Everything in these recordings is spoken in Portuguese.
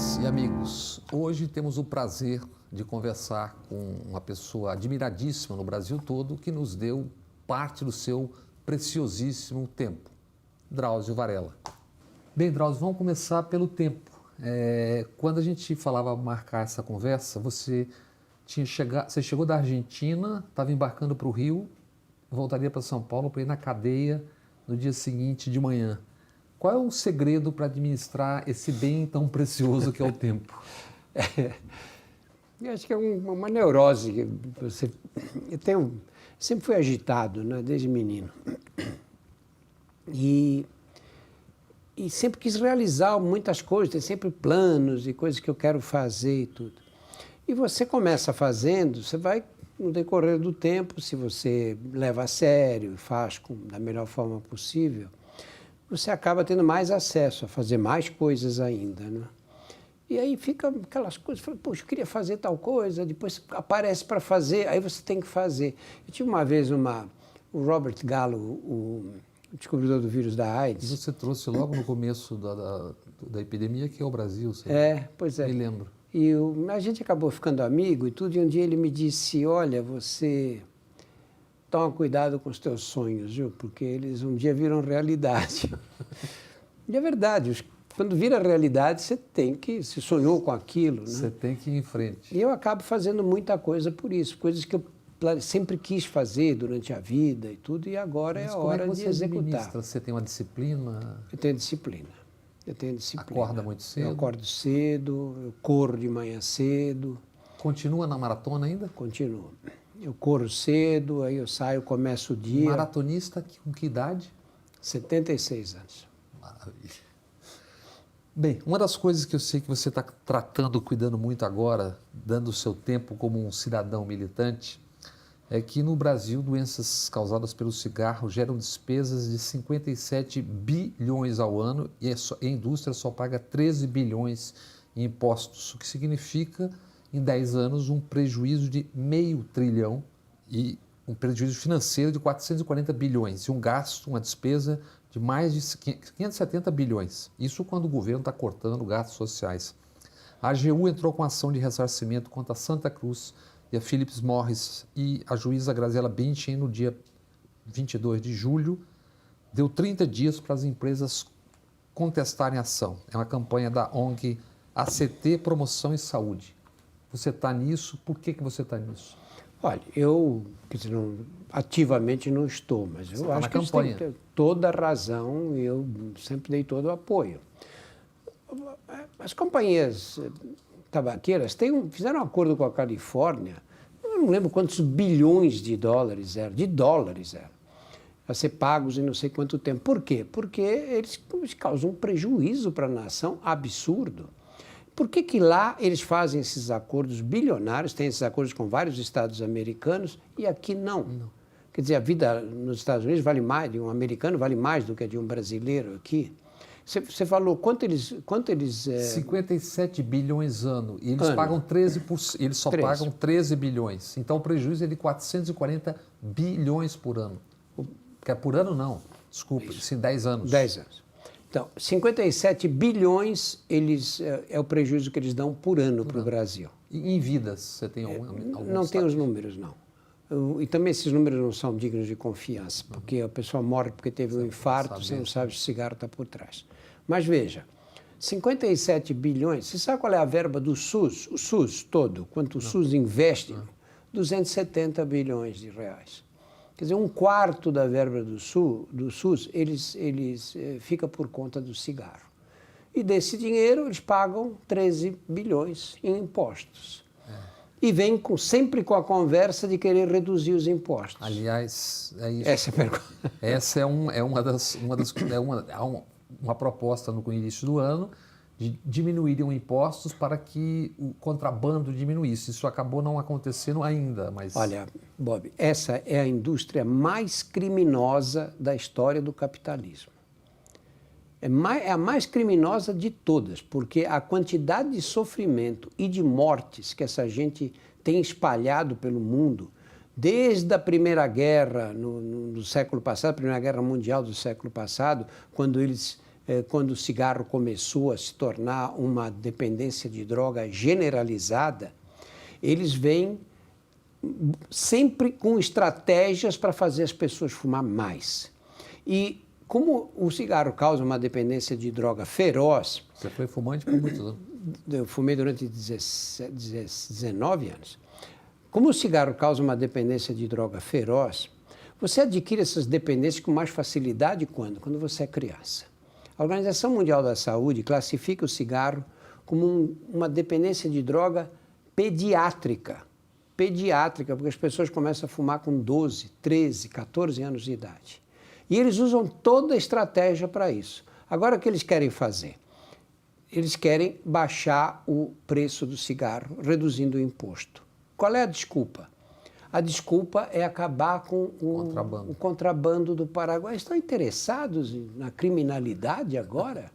Amigas e amigos, hoje temos o prazer de conversar com uma pessoa admiradíssima no Brasil todo que nos deu parte do seu preciosíssimo tempo, Drauzio Varela. Bem, Drauzio, vamos começar pelo tempo. Quando a gente falava marcar essa conversa, você chegou da Argentina, estava embarcando para o Rio, voltaria para São Paulo para ir na cadeia no dia seguinte de manhã. Qual é o segredo para administrar esse bem tão precioso que é o tempo? Eu acho que é uma neurose. Sempre fui agitado, né, desde menino. E sempre quis realizar muitas coisas, tem sempre planos e coisas que eu quero fazer e tudo. E você começa fazendo, você vai, no decorrer do tempo, se você leva a sério e faz da melhor forma possível, você acaba tendo mais acesso a fazer mais coisas ainda, né? E aí fica aquelas coisas, poxa, eu queria fazer tal coisa, depois aparece para fazer, aí você tem que fazer. Eu tive uma vez o Robert Gallo, o descobridor do vírus da AIDS. Você trouxe logo no começo da epidemia, que é o Brasil, sabe? Pois é. Me lembro. E a gente acabou ficando amigo e tudo, e um dia ele me disse, olha, você toma cuidado com os teus sonhos, viu? Porque eles um dia viram realidade. E é verdade, quando vira realidade, você sonhou com aquilo, né? Você tem que ir em frente. E eu acabo fazendo muita coisa por isso, coisas que eu sempre quis fazer durante a vida e tudo, e agora é a hora de executar. Você tem uma disciplina? Eu tenho disciplina. Acorda muito cedo? Eu acordo cedo, eu corro de manhã cedo. Continua na maratona ainda? Continuo. Eu corro cedo, aí eu saio, começo o dia. Maratonista com que idade? 76 anos. Maravilha. Bem, uma das coisas que eu sei que você está tratando, cuidando muito agora, dando o seu tempo como um cidadão militante, é que no Brasil doenças causadas pelo cigarro geram despesas de 57 bilhões ao ano e a indústria só paga 13 bilhões em impostos, o que significa, em 10 anos, um prejuízo de $500 bilhão e um prejuízo financeiro de 440 bilhões e um gasto, uma despesa de mais de 570 bilhões. Isso quando o governo está cortando gastos sociais. A AGU entrou com ação de ressarcimento contra a Santa Cruz e a Philip Morris, e a juíza Graziela Benchen, no dia 22 de julho, deu 30 dias para as empresas contestarem a ação. É uma campanha da ONG ACT Promoção e Saúde. Você está nisso? Por que você está nisso? Olha, eu ativamente não estou, mas eu acho que você tem que ter toda a razão e eu sempre dei todo o apoio. As companhias tabaqueiras fizeram um acordo com a Califórnia, eu não lembro quantos bilhões de dólares eram, a ser pagos em não sei quanto tempo. Por quê? Porque eles causam um prejuízo para a nação absurdo. Por que lá eles fazem esses acordos bilionários, têm esses acordos com vários estados americanos e aqui não? Quer dizer, a vida nos Estados Unidos vale mais, de um americano vale mais do que a de um brasileiro aqui. Você falou quanto eles 57 bilhões ano, e eles pagam 13%, eles só pagam 13 bilhões. Então o prejuízo é de 440 bilhões por ano. Porque por ano não, desculpa, sim, 10 anos. 10 anos. Então, 57 bilhões é o prejuízo que eles dão por ano para o Brasil. E em vidas, você tem algum Não tem os números, não. E também esses números não são dignos de confiança, porque a pessoa morre porque teve um infarto, você não sabe se o cigarro está por trás. Mas veja, 57 bilhões, você sabe qual é a verba do SUS? O SUS todo, quanto o SUS investe? 270 bilhões de reais. Quer dizer, um quarto da verba do SUS, fica por conta do cigarro. E desse dinheiro, eles pagam 13 bilhões em impostos. E vem sempre com a conversa de querer reduzir os impostos. Aliás, é isso. Essa é a pergunta. Essa há uma proposta no início do ano de diminuírem impostos para que o contrabando diminuísse. Isso acabou não acontecendo ainda, mas... Olha, Bob, essa é a indústria mais criminosa da história do capitalismo. É a mais criminosa de todas, porque a quantidade de sofrimento e de mortes que essa gente tem espalhado pelo mundo, desde a Primeira Guerra no século passado, a Primeira Guerra Mundial do século passado, quando eles quando o cigarro começou a se tornar uma dependência de droga generalizada, eles vêm sempre com estratégias para fazer as pessoas fumar mais. E como o cigarro causa uma dependência de droga feroz... Você foi fumante por muitos anos? Eu fumei durante 19 anos. Como o cigarro causa uma dependência de droga feroz, você adquire essas dependências com mais facilidade quando? Quando você é criança. A Organização Mundial da Saúde classifica o cigarro como uma dependência de droga pediátrica. Pediátrica, porque as pessoas começam a fumar com 12, 13, 14 anos de idade. E eles usam toda a estratégia para isso. Agora, o que eles querem fazer? Eles querem baixar o preço do cigarro, reduzindo o imposto. Qual é a desculpa? A desculpa é acabar com o contrabando do Paraguai. Estão interessados na criminalidade agora?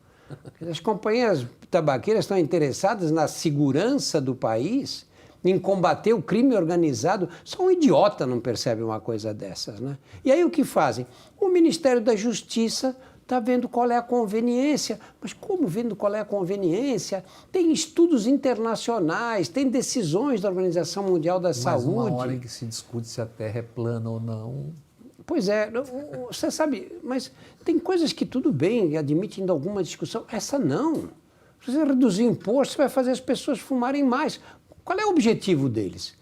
As companhias tabaqueiras estão interessadas na segurança do país, em combater o crime organizado. Só um idiota não percebe uma coisa dessas, né? E aí o que fazem? O Ministério da Justiça está vendo qual é a conveniência. Mas como vendo qual é a conveniência? Tem estudos internacionais, tem decisões da Organização Mundial da Saúde. Mas uma hora em que se discute se a Terra é plana ou não... Pois é, você sabe, mas tem coisas que tudo bem, admite ainda alguma discussão. Essa não. Se você reduzir imposto, você vai fazer as pessoas fumarem mais. Qual é o objetivo deles?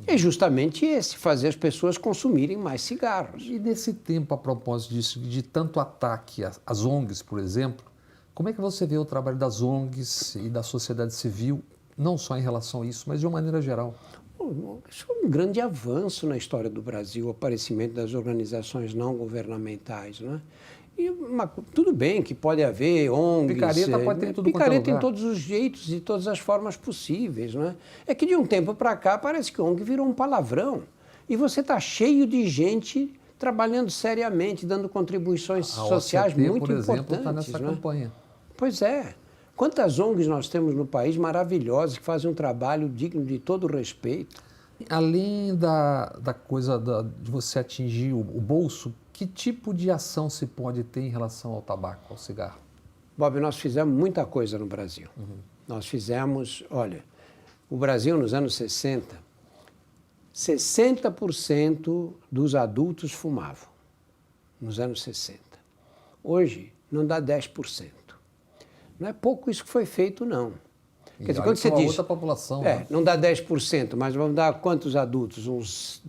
É justamente esse, fazer as pessoas consumirem mais cigarros. E nesse tempo, a propósito disso, de tanto ataque às ONGs, por exemplo, como é que você vê o trabalho das ONGs e da sociedade civil, não só em relação a isso, mas de uma maneira geral? Isso é um grande avanço na história do Brasil, o aparecimento das organizações não governamentais, não é? E tudo bem que pode haver ONGs... Picareta pode ter em tudo picareta quanto é lugar. Em todos os jeitos e todas as formas possíveis, não é? É que de um tempo para cá parece que ONG virou um palavrão. E você está cheio de gente trabalhando seriamente, dando contribuições sociais muito importantes. Por exemplo, está nessa campanha. Pois é. Quantas ONGs nós temos no país maravilhosas que fazem um trabalho digno de todo respeito. Além da coisa de você atingir o bolso, que tipo de ação se pode ter em relação ao tabaco, ao cigarro? Bob, nós fizemos muita coisa no Brasil. Nós fizemos, olha, o Brasil nos anos 60, 60% dos adultos fumavam, nos anos 60. Hoje, não dá 10%. Não é pouco isso que foi feito, não. Quer dizer, quando você diz... outra população. Não dá 10%, mas vamos dar quantos adultos?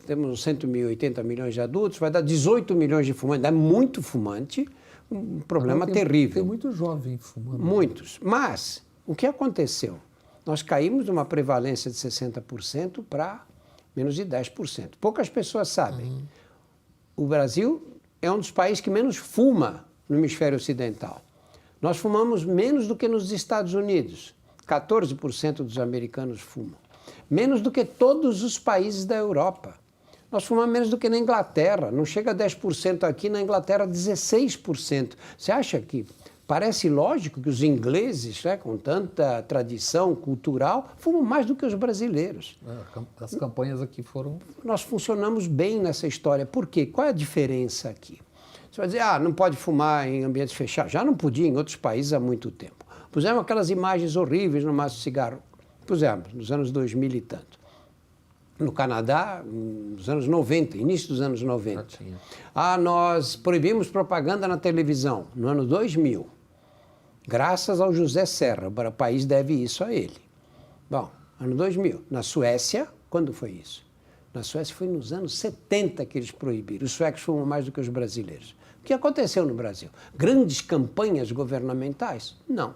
Temos uns 180 milhões de adultos, vai dar 18 milhões de fumantes. É muito fumante, um problema terrível. Tem muito jovem fumando. Muitos. Mas, o que aconteceu? Nós caímos de uma prevalência de 60% para menos de 10%. Poucas pessoas sabem. O Brasil é um dos países que menos fuma no hemisfério ocidental. Nós fumamos menos do que nos Estados Unidos. 14% dos americanos fumam. Menos do que todos os países da Europa. Nós fumamos menos do que na Inglaterra. Não chega a 10% aqui, na Inglaterra 16%. Você acha que parece lógico que os ingleses, né, com tanta tradição cultural, fumam mais do que os brasileiros? As campanhas aqui foram... Nós funcionamos bem nessa história. Por quê? Qual é a diferença aqui? Você vai dizer, não pode fumar em ambientes fechados. Já não podia em outros países há muito tempo. Pusemos aquelas imagens horríveis no maço de cigarro. Pusemos, nos anos 2000 e tanto. No Canadá, nos anos 90, início dos anos 90. Nós proibimos propaganda na televisão, no ano 2000. Graças ao José Serra, o país deve isso a ele. Bom, ano 2000. Na Suécia, quando foi isso? Na Suécia foi nos anos 70 que eles proibiram. Os suecos fumam mais do que os brasileiros. O que aconteceu no Brasil? Grandes campanhas governamentais? Não.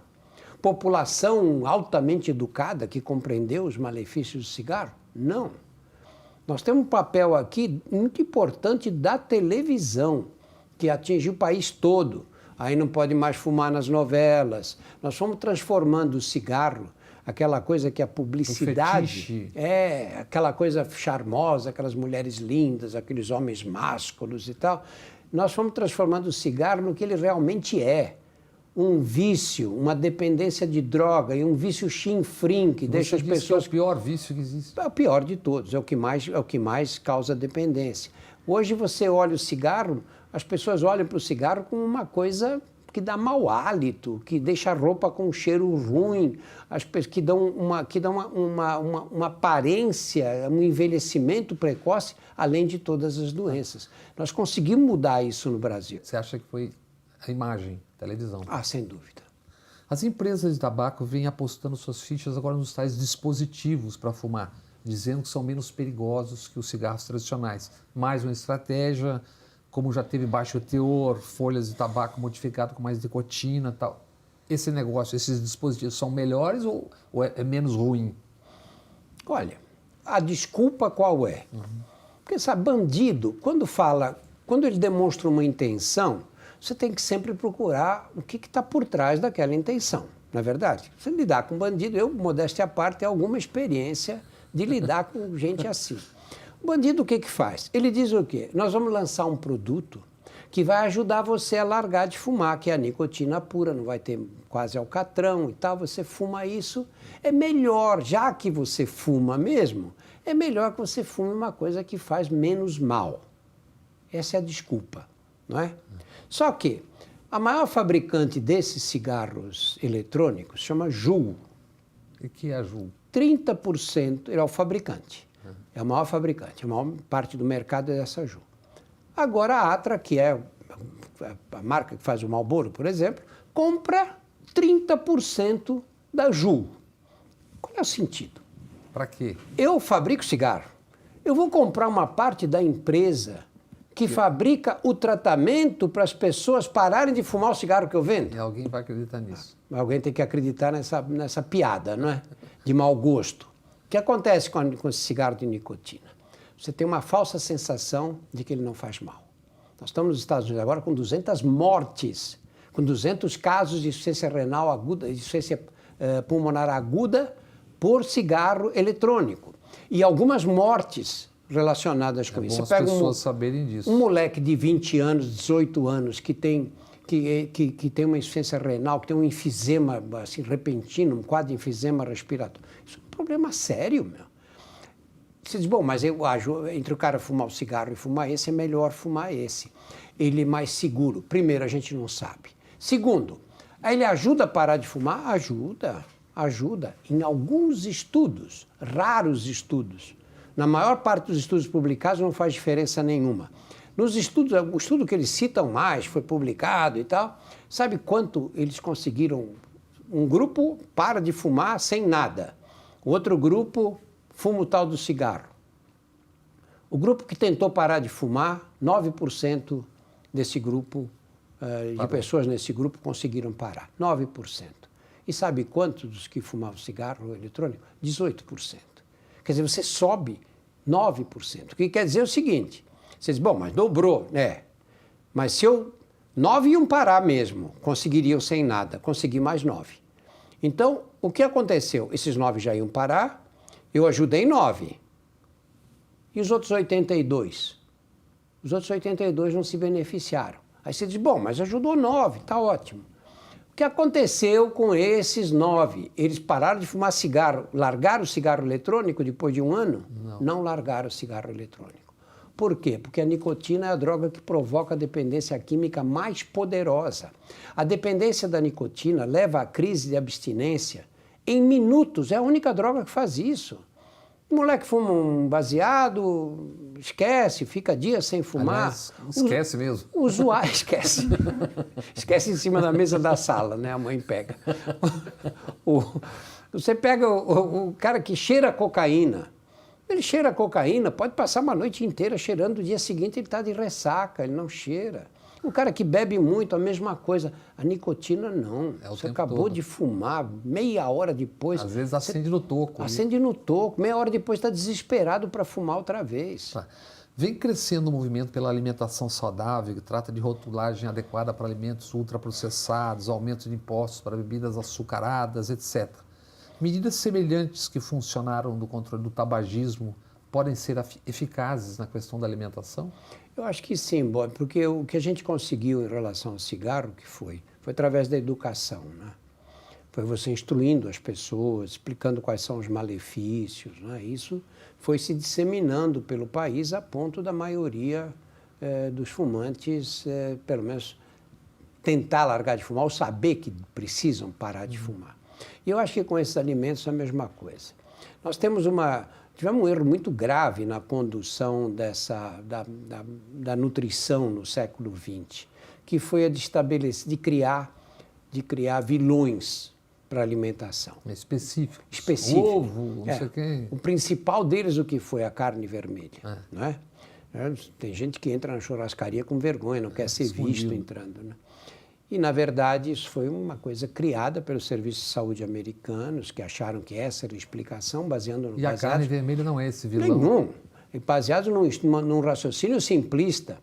População altamente educada que compreendeu os malefícios do cigarro? Não. Nós temos um papel aqui muito importante da televisão, que atinge o país todo. Aí não pode mais fumar nas novelas. Nós fomos transformando o cigarro, aquela coisa que a publicidade... aquela coisa charmosa, aquelas mulheres lindas, aqueles homens másculos e tal. Nós fomos transformando o cigarro no que ele realmente é. Um vício, uma dependência de droga e um vício chinfrim que deixa as pessoas... Que é o pior vício que existe. É o pior de todos, é o que mais causa dependência. Hoje você olha o cigarro, as pessoas olham para o cigarro como uma coisa que dá mau hálito, que deixa a roupa com um cheiro ruim, que dão uma aparência, um envelhecimento precoce, além de todas as doenças. Nós conseguimos mudar isso no Brasil. Você acha que foi a imagem, televisão? Ah, sem dúvida. As empresas de tabaco vêm apostando suas fichas agora nos tais dispositivos para fumar, dizendo que são menos perigosos que os cigarros tradicionais. Mais uma estratégia, como já teve baixo teor, folhas de tabaco modificado com mais nicotina e tal. Esse negócio, esses dispositivos são melhores ou é menos ruim? Olha, a desculpa qual é? Porque, sabe, bandido, quando ele demonstra uma intenção, você tem que sempre procurar o que está por trás daquela intenção, não é verdade? Você lidar com bandido, eu, modéstia à parte, tenho alguma experiência de lidar com gente assim. O bandido o que faz? Ele diz o quê? Nós vamos lançar um produto que vai ajudar você a largar de fumar, que é a nicotina pura, não vai ter quase alcatrão e tal, você fuma isso. É melhor, já que você fuma mesmo, é melhor que você fume uma coisa que faz menos mal. Essa é a desculpa, não é? Só que a maior fabricante desses cigarros eletrônicos chama Juul. O que é a Juul? 30% é o fabricante. É o maior fabricante. A maior parte do mercado é dessa Juul. Agora a Atra, que é a marca que faz o Marlboro, por exemplo, compra 30% da Juul. Qual é o sentido? Para quê? Eu fabrico cigarro. Eu vou comprar uma parte da empresa que fabrica o tratamento para as pessoas pararem de fumar o cigarro que eu vendo. E alguém vai acreditar nisso. Alguém tem que acreditar nessa piada, não é? De mau gosto. O que acontece com esse cigarro de nicotina? Você tem uma falsa sensação de que ele não faz mal. Nós estamos nos Estados Unidos agora com 200 mortes, com 200 casos de insuficiência renal aguda, de insuficiência pulmonar aguda por cigarro eletrônico. E algumas mortes relacionadas com isso. Você pega pessoas saberem disso. Um moleque de 20 anos, 18 anos, que tem uma insuficiência renal, que tem um enfisema assim, repentino, um quadro de enfisema respiratório. Isso é um problema sério, meu. Você diz, bom, mas eu acho, entre o cara fumar o cigarro e fumar esse, é melhor fumar esse. Ele é mais seguro. Primeiro, a gente não sabe. Segundo, ele ajuda a parar de fumar? Ajuda. Em alguns estudos, raros estudos, na maior parte dos estudos publicados não faz diferença nenhuma. Nos estudos, o estudo que eles citam mais, foi publicado e tal, sabe quanto eles conseguiram? Um grupo para de fumar sem nada. O outro grupo fuma o tal do cigarro. O grupo que tentou parar de fumar, 9% desse grupo, de pessoas nesse grupo conseguiram parar. 9%. E sabe quantos dos que fumavam cigarro eletrônico? 18%. Quer dizer, você sobe 9%. O que quer dizer o seguinte, você diz, bom, mas dobrou, né? Mas se 9 iam parar mesmo, conseguiriam sem nada, consegui mais 9. Então, o que aconteceu? Esses 9 já iam parar, eu ajudei 9. E os outros 82? Os outros 82 não se beneficiaram. Aí você diz, bom, mas ajudou 9, tá ótimo. O que aconteceu com esses 9? Eles pararam de fumar cigarro, largaram o cigarro eletrônico depois de um ano? Não largaram o cigarro eletrônico. Por quê? Porque a nicotina é a droga que provoca a dependência química mais poderosa. A dependência da nicotina leva à crise de abstinência em minutos. É a única droga que faz isso. O moleque fuma um baseado, esquece, fica dias sem fumar. Aliás, esquece mesmo. Usuário, esquece. Esquece em cima da mesa da sala, né? A mãe pega. Você pega o cara que cheira cocaína. Ele cheira cocaína, pode passar uma noite inteira cheirando, no dia seguinte ele está de ressaca, ele não cheira. O cara que bebe muito, a mesma coisa. A nicotina, não. Você acabou de fumar, meia hora depois... Às vezes acende no toco. Acende no toco, meia hora depois está desesperado para fumar outra vez. Tá. Vem crescendo o movimento pela alimentação saudável, que trata de rotulagem adequada para alimentos ultraprocessados, aumento de impostos para bebidas açucaradas, etc. Medidas semelhantes que funcionaram no controle do tabagismo podem ser eficazes na questão da alimentação? Eu acho que sim, Bob, porque o que a gente conseguiu em relação ao cigarro, que foi através da educação, né? Foi você instruindo as pessoas, explicando quais são os malefícios, né? Isso foi se disseminando pelo país a ponto da maioria dos fumantes, pelo menos tentar largar de fumar ou saber que precisam parar de fumar. E eu acho que com esses alimentos é a mesma coisa. Nós tivemos um erro muito grave na condução da nutrição no século XX, que foi a de criar vilões para a alimentação. Específico. Ovo, não sei o quê. O principal deles, o que foi a carne vermelha. Não é? Tem gente que entra na churrascaria com vergonha, não quer ser visto entrando. Né? E, na verdade, isso foi uma coisa criada pelos serviços de saúde americanos, que acharam que essa era a explicação, E a carne vermelha não é esse vilão? Nenhum. Baseado num raciocínio simplista.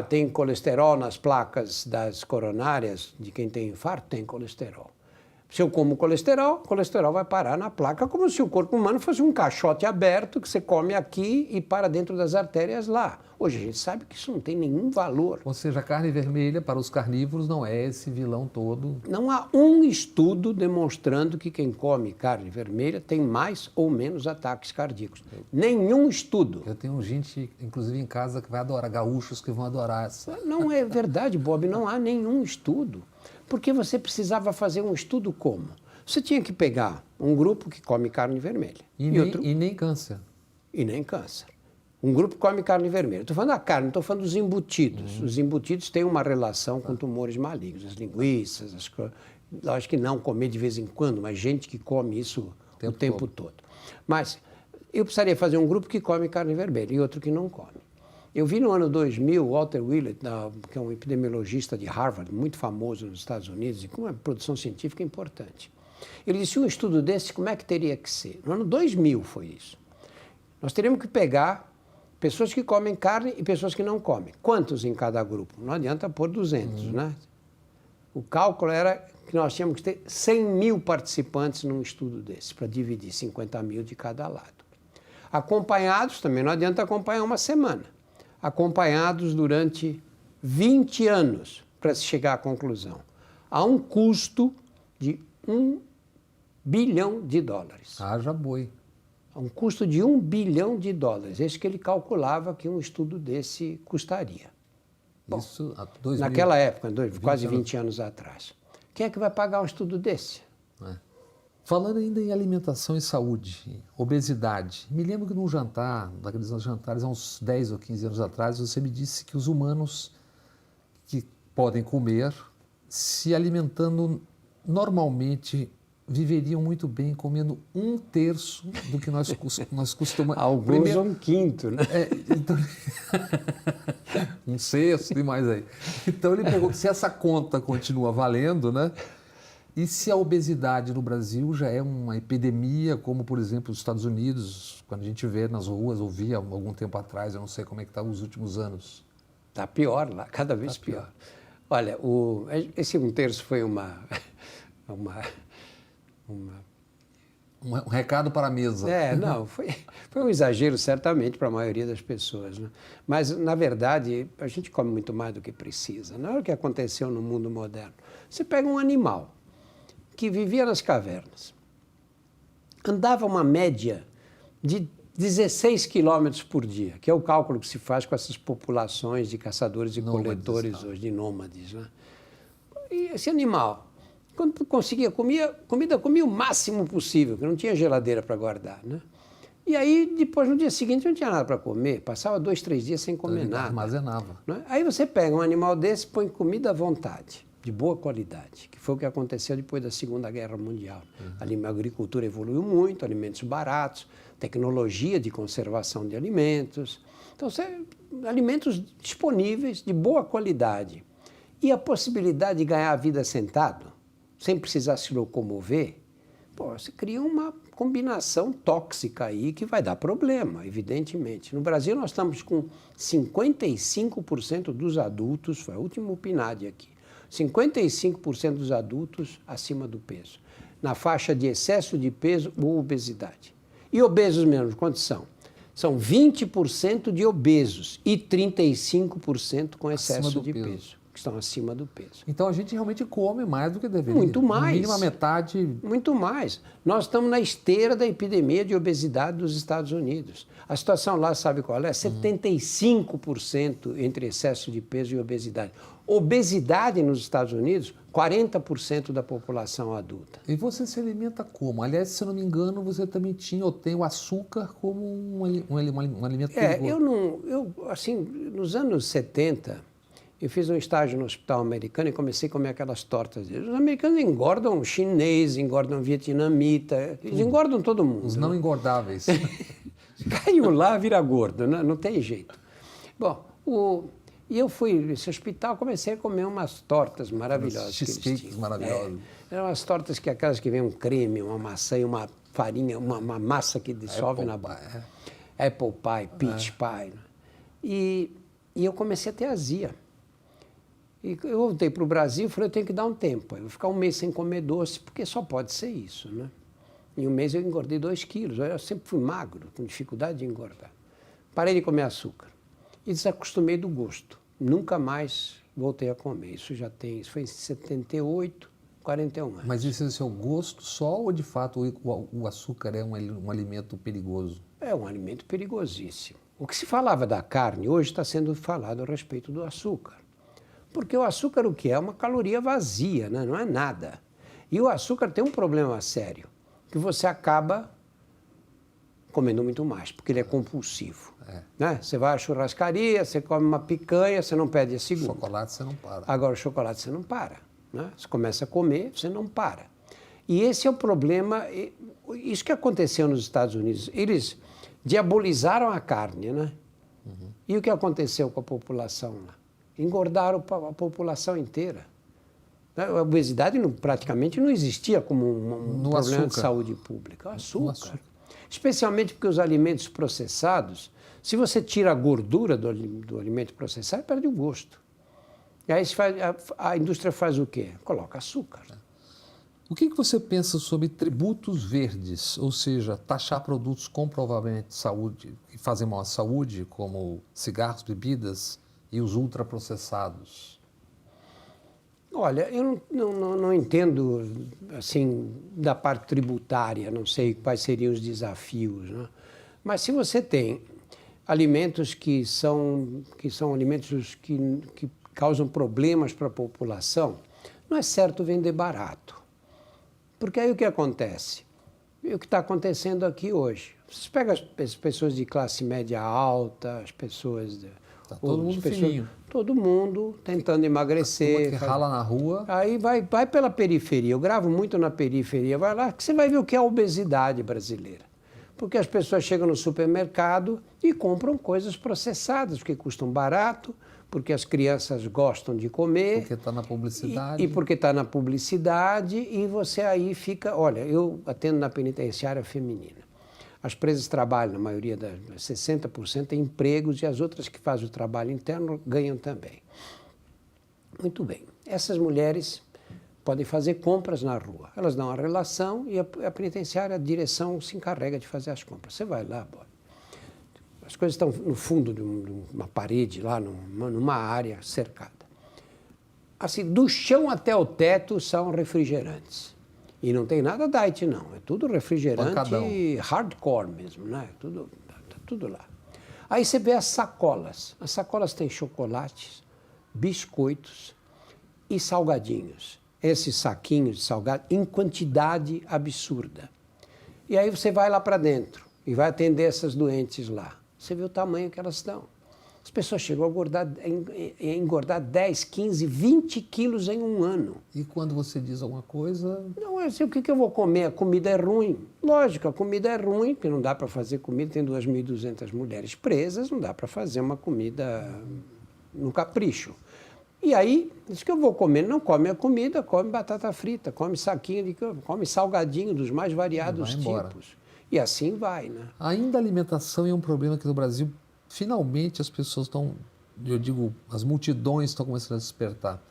Tem colesterol nas placas das coronárias de quem tem infarto? Tem colesterol. Se eu como colesterol, o colesterol vai parar na placa, como se o corpo humano fosse um caixote aberto que você come aqui e para dentro das artérias lá. Hoje a gente sabe que isso não tem nenhum valor. Ou seja, a carne vermelha para os carnívoros não é esse vilão todo. Não há um estudo demonstrando que quem come carne vermelha tem mais ou menos ataques cardíacos. Nenhum estudo. Eu tenho gente, inclusive em casa, que vai adorar, gaúchos que vão adorar essa. Não é verdade, Bob, não há nenhum estudo. Porque você precisava fazer um estudo como? Você tinha que pegar um grupo que come carne vermelha. E nem câncer. E nem câncer. Um grupo que come carne vermelha. Estou falando da carne, não estou falando dos embutidos. Os embutidos têm uma relação com tumores malignos. As linguiças, lógico que não comer de vez em quando, mas gente que come isso o tempo todo. Mas eu precisaria fazer um grupo que come carne vermelha e outro que não come. Eu vi no ano 2000 Walter Willett, que é um epidemiologista de Harvard, muito famoso nos Estados Unidos e com uma produção científica importante. Ele disse, um estudo desse, como é que teria que ser? No ano 2000 foi isso. Nós teríamos que pegar pessoas que comem carne e pessoas que não comem. Quantos em cada grupo? Não adianta pôr 200, né? O cálculo era que nós tínhamos que ter 100 mil participantes num estudo desse, para dividir 50 mil de cada lado. Acompanhados, também não adianta acompanhar uma semana. Acompanhados durante 20 anos para se chegar à conclusão. Há um custo de $1 bilhão. Haja boi. Há um custo de $1 bilhão. Esse que ele calculava que um estudo desse custaria. Bom, isso naquela época, quase 20 anos atrás. Quem é que vai pagar um estudo desse? Falando ainda em alimentação e saúde, obesidade, me lembro que num jantar, daqueles jantares há uns 10 ou 15 anos atrás, você me disse que os humanos que podem comer, se alimentando normalmente, viveriam muito bem comendo 1/3 do que nós costumamos... Alguns um quinto, né? Então, 1/6 e mais aí. Então ele perguntou se essa conta continua valendo, né? E se a obesidade no Brasil já é uma epidemia, como, por exemplo, os Estados Unidos, quando a gente vê nas ruas, ou via algum tempo atrás, eu não sei como é que está nos últimos anos. Está pior lá, cada vez pior. Olha, esse 1/3 foi um recado para a mesa. Não, foi um exagero, certamente, para a maioria das pessoas. Né? Mas, na verdade, a gente come muito mais do que precisa. Não é o que aconteceu no mundo moderno. Você pega um animal que vivia nas cavernas, andava uma média de 16 quilômetros por dia, que é o cálculo que se faz com essas populações de caçadores e coletores hoje, de nômades. Né? E esse animal, quando conseguia comida, comia o máximo possível, que não tinha geladeira para guardar. Né? E aí, depois, no dia seguinte, não tinha nada para comer, passava 2, 3 dias sem comer nada. Armazenava. Né? Aí você pega um animal desse, põe comida à vontade, de boa qualidade, que foi o que aconteceu depois da Segunda Guerra Mundial. A agricultura evoluiu muito, alimentos baratos, tecnologia de conservação de alimentos. Então, alimentos disponíveis, de boa qualidade. E a possibilidade de ganhar a vida sentado, sem precisar se locomover, você cria uma combinação tóxica aí que vai dar problema, evidentemente. No Brasil, nós estamos com 55% dos adultos, foi o último PNAD aqui, 55% dos adultos acima do peso, na faixa de excesso de peso ou obesidade. E obesos mesmo, quantos são? São 20% de obesos e 35% com excesso de peso. que estão acima do peso. Então a gente realmente come mais do que deveria. Muito mais. No mínimo a metade. Muito mais. Nós estamos na esteira da epidemia de obesidade dos Estados Unidos. A situação lá, sabe qual é? 75% entre excesso de peso e obesidade. Obesidade nos Estados Unidos, 40% da população adulta. E você se alimenta como? Aliás, se eu não me engano, você também tinha ou tem o açúcar como um alimento perigoso. Assim, nos anos 70, eu fiz um estágio no hospital americano e comecei a comer aquelas tortas deles. Os americanos engordam chinês, engordam vietnamita, eles engordam todo mundo. Os não engordáveis. Caiu lá, vira gordo, né? Não tem jeito. Bom, e eu fui nesse hospital, comecei a comer umas tortas maravilhosas. Cheesecakes maravilhosos. Eram umas tortas aquelas que vem um creme, uma maçã e uma farinha, uma massa que dissolve na boca. Apple pie, peach pie. Né? E eu comecei a ter azia. E eu voltei para o Brasil e falei, eu tenho que dar um tempo. Eu vou ficar um mês sem comer doce, porque só pode ser isso, né? Em um mês eu engordei 2 quilos. Eu sempre fui magro, com dificuldade de engordar. Parei de comer açúcar. E desacostumei do gosto. Nunca mais voltei a comer. Isso foi em 78, 41 anos. Mas isso é o seu gosto só ou, de fato, o açúcar é um alimento perigoso? É um alimento perigosíssimo. O que se falava da carne, hoje está sendo falado a respeito do açúcar. Porque o açúcar o que é? É uma caloria vazia, né? Não é nada. E o açúcar tem um problema sério, que você acaba comendo muito mais, porque ele é compulsivo. Né? Você vai à churrascaria, você come uma picanha, você não pede a segunda. Chocolate você não para. Agora, o chocolate você não para. Né? Você começa a comer, você não para. E esse é o problema. Isso que aconteceu nos Estados Unidos. Eles diabolizaram a carne, né? Uhum. E o que aconteceu com a população lá? Engordaram a população inteira. A obesidade praticamente não existia como um problema de saúde pública. O açúcar. Especialmente porque os alimentos processados, se você tira a gordura do alimento processado, perde o gosto. E aí a indústria faz o quê? Coloca açúcar. O que você pensa sobre tributos verdes, ou seja, taxar produtos comprovadamente de saúde, que fazem mal à saúde, como cigarros, bebidas e os ultraprocessados? Olha, eu não entendo, assim, da parte tributária, não sei quais seriam os desafios, né? Mas se você tem alimentos que são alimentos que causam problemas para a população, não é certo vender barato. Porque aí o que acontece? E o que está acontecendo aqui hoje? Você pega as pessoas de classe média alta, as pessoas... todo mundo fininho. Todo mundo tentando emagrecer. Que rala na rua. Aí vai pela periferia. Eu gravo muito na periferia. Vai lá que você vai ver o que é a obesidade brasileira. Porque as pessoas chegam no supermercado e compram coisas processadas, porque custam barato, porque as crianças gostam de comer. Porque está na publicidade. E porque está na publicidade. E você aí fica... Olha, eu atendo na penitenciária feminina. As presas trabalham, na maioria das 60%, em empregos e as outras que fazem o trabalho interno ganham também. Muito bem. Essas mulheres podem fazer compras na rua. Elas dão a relação e a penitenciária, a direção, se encarrega de fazer as compras. Você vai lá, as coisas estão no fundo de uma parede, lá numa área cercada. Assim, do chão até o teto são refrigerantes. E não tem nada diet, não. É tudo refrigerante Pancadão. Hardcore mesmo, né? Tá tudo lá. Aí você vê as sacolas. As sacolas têm chocolates, biscoitos e salgadinhos. Esses saquinhos de salgado em quantidade absurda. E aí você vai lá para dentro e vai atender essas doentes lá. Você vê o tamanho que elas dão. As pessoas chegam a engordar 10, 15, 20 quilos em um ano. E quando você diz alguma coisa... Não, é assim, o que eu vou comer? A comida é ruim. Lógico, a comida é ruim, porque não dá para fazer comida. Tem 2.200 mulheres presas, não dá para fazer uma comida no capricho. E aí, isso que eu vou comer, não come a comida, come batata frita, come saquinho, come salgadinho dos mais variados tipos. E assim vai, né? Ainda a alimentação é um problema que no Brasil... Finalmente as pessoas estão, eu digo, as multidões estão começando a despertar.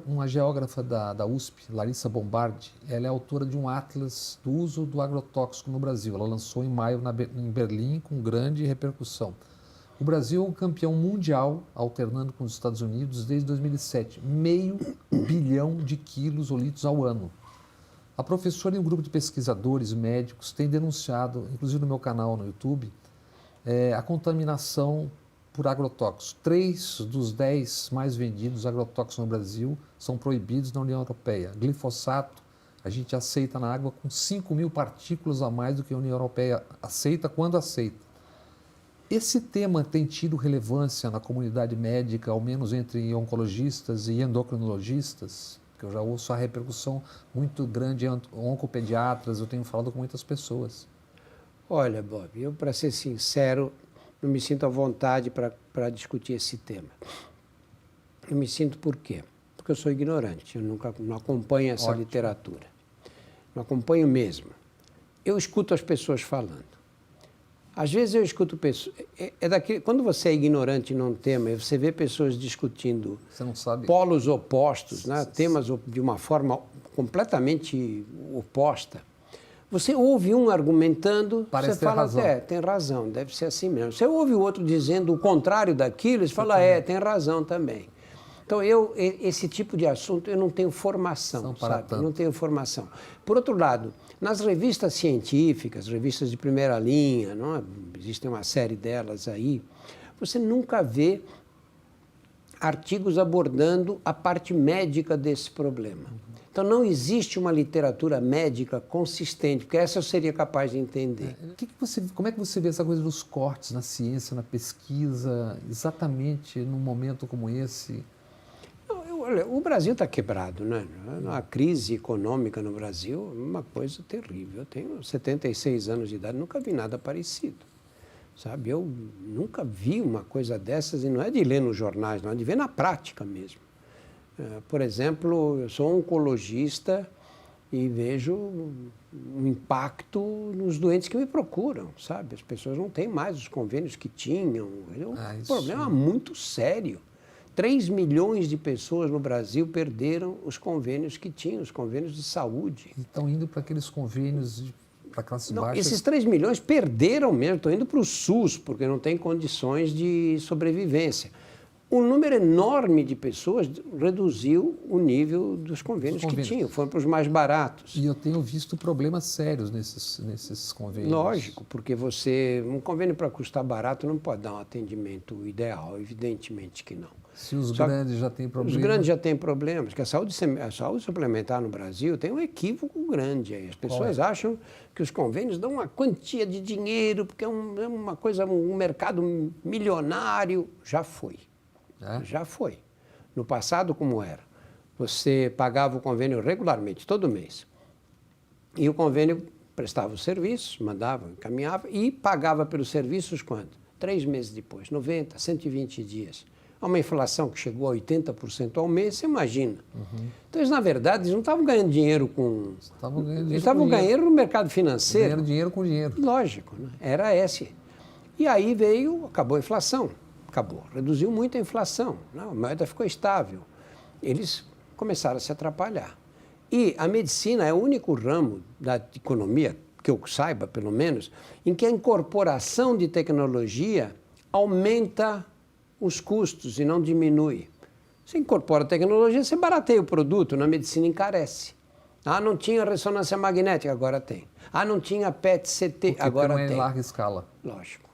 Uma geógrafa da USP, Larissa Bombardi, ela é autora de um atlas do uso do agrotóxico no Brasil. Ela lançou em maio em Berlim com grande repercussão. O Brasil é o campeão mundial, alternando com os Estados Unidos, desde 2007. 500 bilhão de quilos ou litros ao ano. A professora e um grupo de pesquisadores médicos têm denunciado, inclusive no meu canal no YouTube, a contaminação por agrotóxicos. 3 dos 10 mais vendidos agrotóxicos no Brasil são proibidos na União Europeia. Glifosato, a gente aceita na água com 5.000 partículas a mais do que a União Europeia aceita quando aceita. Esse tema tem tido relevância na comunidade médica, ao menos entre oncologistas e endocrinologistas, que eu já ouço a repercussão muito grande em oncopediatras, eu tenho falado com muitas pessoas. Olha, Bob, eu, para ser sincero, não me sinto à vontade para discutir esse tema. Eu me sinto por quê? Porque eu sou ignorante, eu não acompanho essa literatura. Não acompanho mesmo. Eu escuto as pessoas falando. Às vezes eu escuto pessoas... quando você é ignorante num tema e você vê pessoas discutindo você não sabe. Polos opostos, né, temas de uma forma completamente oposta, você ouve um argumentando, parece você fala, razão. Tem razão, deve ser assim mesmo. Você ouve o outro dizendo o contrário daquilo, você fala, tem razão também. Então, esse tipo de assunto, eu não tenho formação, sabe? Eu não tenho formação. Por outro lado, nas revistas científicas, revistas de primeira linha, não é? Existem uma série delas aí, você nunca vê artigos abordando a parte médica desse problema. Então, não existe uma literatura médica consistente, porque essa eu seria capaz de entender. Como é que você vê essa coisa dos cortes na ciência, na pesquisa, exatamente num momento como esse? Olha, o Brasil está quebrado, né? A crise econômica no Brasil é uma coisa terrível. Eu tenho 76 anos de idade, nunca vi nada parecido. Sabe, eu nunca vi uma coisa dessas, e não é de ler nos jornais, não, é de ver na prática mesmo. Por exemplo, eu sou oncologista e vejo um impacto nos doentes que me procuram, sabe? As pessoas não têm mais os convênios que tinham. É um problema muito sério. 3 milhões de pessoas no Brasil perderam os convênios que tinham, os convênios de saúde. Estão indo para aqueles convênios para classe baixa? Esses 3 milhões perderam mesmo, estão indo para o SUS, porque não tem condições de sobrevivência. Um número enorme de pessoas reduziu o nível dos convênios que tinham, foram para os mais baratos. E eu tenho visto problemas sérios nesses convênios. Lógico, porque um convênio para custar barato não pode dar um atendimento ideal, evidentemente que não. Se os grandes já têm problemas. Os grandes já têm problemas, porque a saúde suplementar no Brasil tem um equívoco grande aí. As pessoas acham que os convênios dão uma quantia de dinheiro, porque é uma coisa, um mercado milionário. Já foi. Já foi. No passado, como era? Você pagava o convênio regularmente, todo mês. E o convênio prestava os serviços, mandava, encaminhava e pagava pelos serviços quando? 3 meses depois, 90, 120 dias. Há uma inflação que chegou a 80% ao mês, você imagina. Então, eles, na verdade, eles não estavam ganhando dinheiro com... Eles estavam ganhando dinheiro no mercado financeiro. Ganhando dinheiro com dinheiro. Lógico, né? Era esse. E aí acabou a inflação. Acabou. Reduziu muito a inflação. Não, a moeda ficou estável. Eles começaram a se atrapalhar. E a medicina é o único ramo da economia, que eu saiba, pelo menos, em que a incorporação de tecnologia aumenta os custos e não diminui. Você incorpora a tecnologia, você barateia o produto, na medicina encarece. Não tinha ressonância magnética, agora tem. Não tinha PET-CT, agora tem. Em larga escala. Lógico.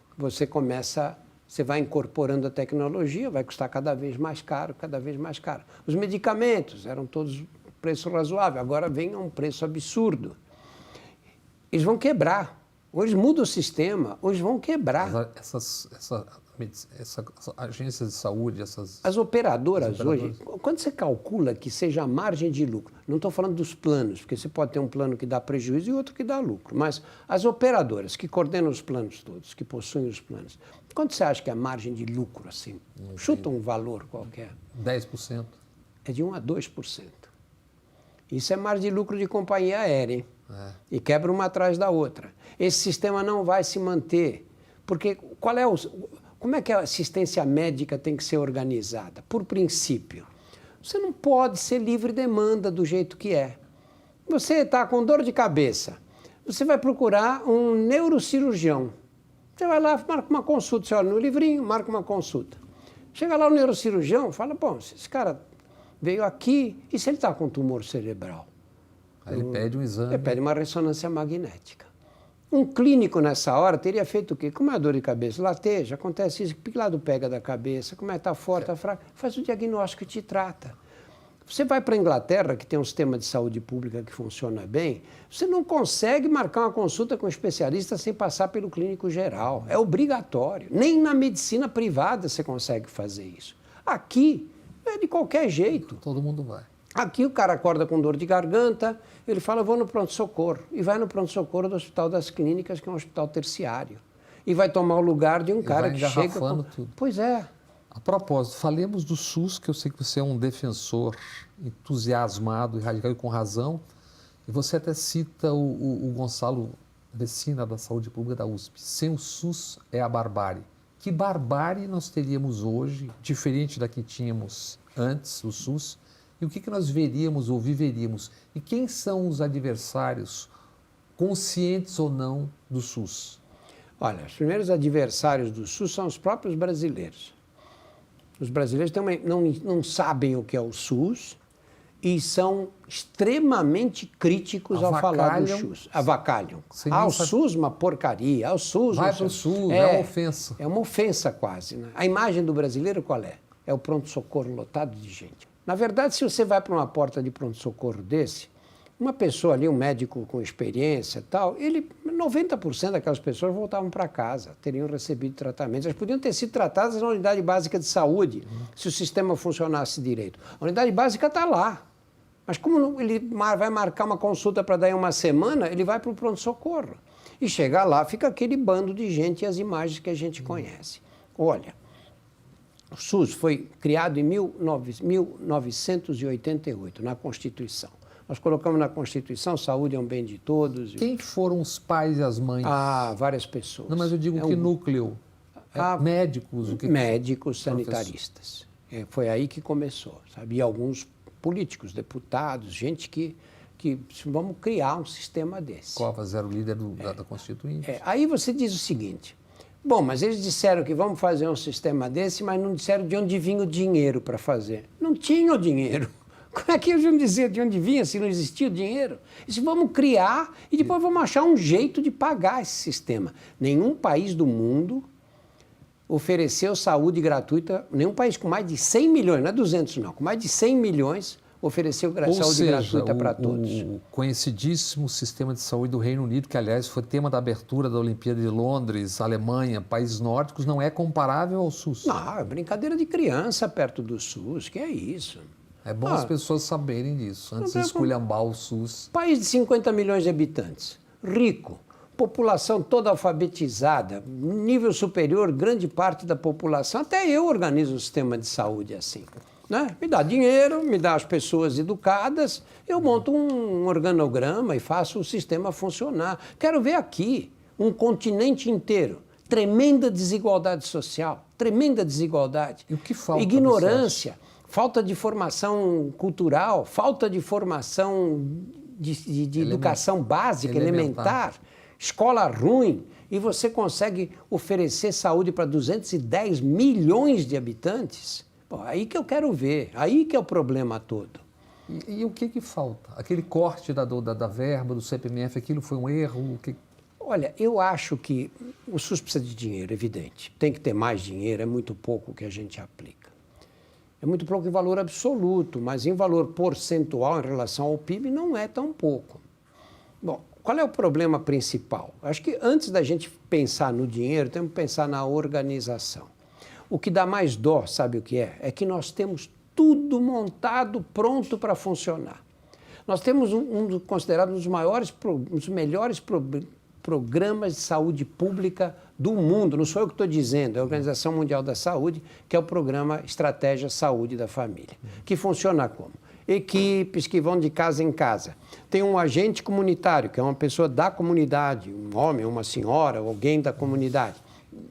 Você vai incorporando a tecnologia, vai custar cada vez mais caro, cada vez mais caro. Os medicamentos eram todos preço razoável, agora vem a um preço absurdo. Eles vão quebrar. Ou eles mudam o sistema, ou eles vão quebrar. Essas agências de saúde, As operadoras hoje, quando você calcula que seja a margem de lucro, não estou falando dos planos, porque você pode ter um plano que dá prejuízo e outro que dá lucro, mas as operadoras que coordenam os planos todos, que possuem os planos, quanto você acha que é a margem de lucro, assim? Chuta um valor qualquer. 10%. É de 1 a 2%. Isso é margem de lucro de companhia aérea, hein? E quebra uma atrás da outra. Esse sistema não vai se manter, porque como é que a assistência médica tem que ser organizada? Por princípio, você não pode ser livre demanda do jeito que é. Você está com dor de cabeça, você vai procurar um neurocirurgião, Você vai lá, marca uma consulta, você olha no livrinho, marca uma consulta. Chega lá o neurocirurgião, fala, bom, esse cara veio aqui, e se ele está com tumor cerebral? Aí ele pede um exame. Ele pede uma ressonância magnética. Um clínico nessa hora teria feito o quê? Como é a dor de cabeça? Lateja, acontece isso, que lado pega da cabeça, como é que está forte, está fraco, faz o diagnóstico e te trata. Você vai para a Inglaterra, que tem um sistema de saúde pública que funciona bem, você não consegue marcar uma consulta com um especialista sem passar pelo clínico geral. É obrigatório. Nem na medicina privada você consegue fazer isso. Aqui, é de qualquer jeito. Todo mundo vai. Aqui o cara acorda com dor de garganta, ele fala, vou no pronto-socorro. E vai no pronto-socorro do Hospital das Clínicas, que é um hospital terciário. E vai tomar o lugar de um cara que chega... Tudo. Pois é. A propósito, falemos do SUS, que eu sei que você é um defensor entusiasmado e radical e com razão. E você até cita o Gonçalo Vecina, da Saúde Pública da USP. Sem o SUS é a barbárie. Que barbárie nós teríamos hoje, diferente da que tínhamos antes, o SUS? E o que nós veríamos ou viveríamos? E quem são os adversários, conscientes ou não, do SUS? Olha, os primeiros adversários do SUS são os próprios brasileiros. Os brasileiros também não sabem o que é o SUS e são extremamente críticos ao falar do SUS. Avacalham. O SUS uma porcaria. O SUS... Vai para o SUS, é uma ofensa. É uma ofensa quase. Né? A imagem do brasileiro qual é? É o pronto-socorro lotado de gente. Na verdade, se você vai para uma porta de pronto-socorro desse, uma pessoa ali, um médico com experiência e tal, 90% daquelas pessoas voltavam para casa, teriam recebido tratamento. Elas podiam ter sido tratadas na unidade básica de saúde, se o sistema funcionasse direito. A unidade básica está lá. Mas como ele vai marcar uma consulta para dar em uma semana, ele vai para o pronto-socorro. E chega lá, fica aquele bando de gente e as imagens que a gente conhece. Olha, o SUS foi criado em 1988, na Constituição. Nós colocamos na Constituição, saúde é um bem de todos. Quem foram os pais e as mães? Várias pessoas. Não, mas eu digo que núcleo? Médicos? Médicos, sanitaristas. Foi aí que começou, sabe? E alguns políticos, deputados, gente que vamos criar um sistema desse. Covas era o líder da Constituinte. Aí você diz o seguinte, bom, mas eles disseram que vamos fazer um sistema desse, mas não disseram de onde vinha o dinheiro para fazer. Não tinha o dinheiro. Como é que eles iam dizer de onde vinha se não existia o dinheiro? Isso vamos criar e depois vamos achar um jeito de pagar esse sistema. Nenhum país do mundo ofereceu saúde gratuita, nenhum país com mais de 100 milhões, não é 200 não, com mais de 100 milhões ofereceu saúde gratuita para todos. O conhecidíssimo sistema de saúde do Reino Unido, que aliás foi tema da abertura da Olimpíada de Londres, Alemanha, países nórdicos, não é comparável ao SUS. Não, é brincadeira de criança perto do SUS, que é isso? É bom as pessoas saberem disso, antes de esculhambar o SUS. País de 50 milhões de habitantes, rico, população toda alfabetizada, nível superior, grande parte da população, até eu organizo o sistema de saúde assim. Né? Me dá dinheiro, me dá as pessoas educadas, eu monto um organograma e faço o sistema funcionar. Quero ver aqui um continente inteiro, tremenda desigualdade social, tremenda desigualdade. E o que falta? Ignorância. Falta de formação cultural, falta de formação de educação básica, elementar, escola ruim, e você consegue oferecer saúde para 210 milhões de habitantes? Pô, aí que eu quero ver, aí que é o problema todo. E o que falta? Aquele corte da verba, do CPMF, aquilo foi um erro? Olha, eu acho que o SUS precisa de dinheiro, evidente. Tem que ter mais dinheiro, é muito pouco que a gente aplica. É muito pouco em valor absoluto, mas em valor percentual em relação ao PIB não é tão pouco. Bom, qual é o problema principal? Acho que antes da gente pensar no dinheiro, temos que pensar na organização. O que dá mais dó, sabe o que é? É que nós temos tudo montado, pronto para funcionar. Nós temos considerado um dos melhores programas de saúde pública do mundo, não sou eu que estou dizendo, é a Organização Mundial da Saúde, que é o programa Estratégia Saúde da Família, que funciona como? Equipes que vão de casa em casa. Tem um agente comunitário, que é uma pessoa da comunidade, um homem, uma senhora, alguém da comunidade.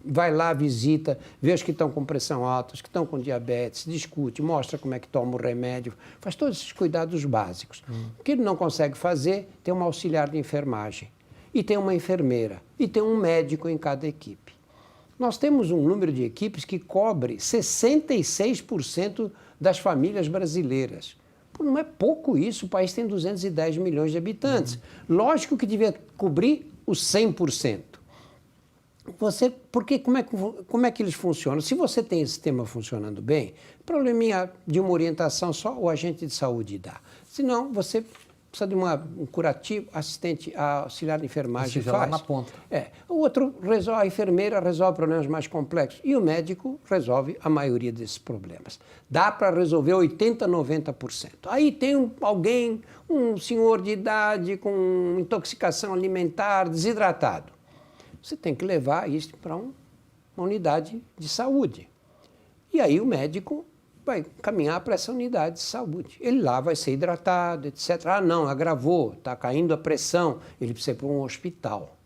Vai lá, visita, vê os que estão com pressão alta, os que estão com diabetes, discute, mostra como é que toma o remédio, faz todos esses cuidados básicos. O que ele não consegue fazer, tem um auxiliar de enfermagem. E tem uma enfermeira, e tem um médico em cada equipe. Nós temos um número de equipes que cobre 66% das famílias brasileiras. Pô, não é pouco isso, o país tem 210 milhões de habitantes. Lógico que devia cobrir os 100%. Porque como é que eles funcionam? Se você tem esse sistema funcionando bem, probleminha de uma orientação só o agente de saúde dá. Senão, você precisa de um curativo, assistente, auxiliar de enfermagem faz. Lá na ponta. O outro resolve, a enfermeira resolve problemas mais complexos e o médico resolve a maioria desses problemas. Dá para resolver 80%, 90%. Aí tem alguém, um senhor de idade com intoxicação alimentar, desidratado. Você tem que levar isso para uma unidade de saúde. E aí o médico vai caminhar para essa unidade de saúde. Ele lá vai ser hidratado, etc. Ah, não, agravou, está caindo a pressão, ele precisa ir para um hospital.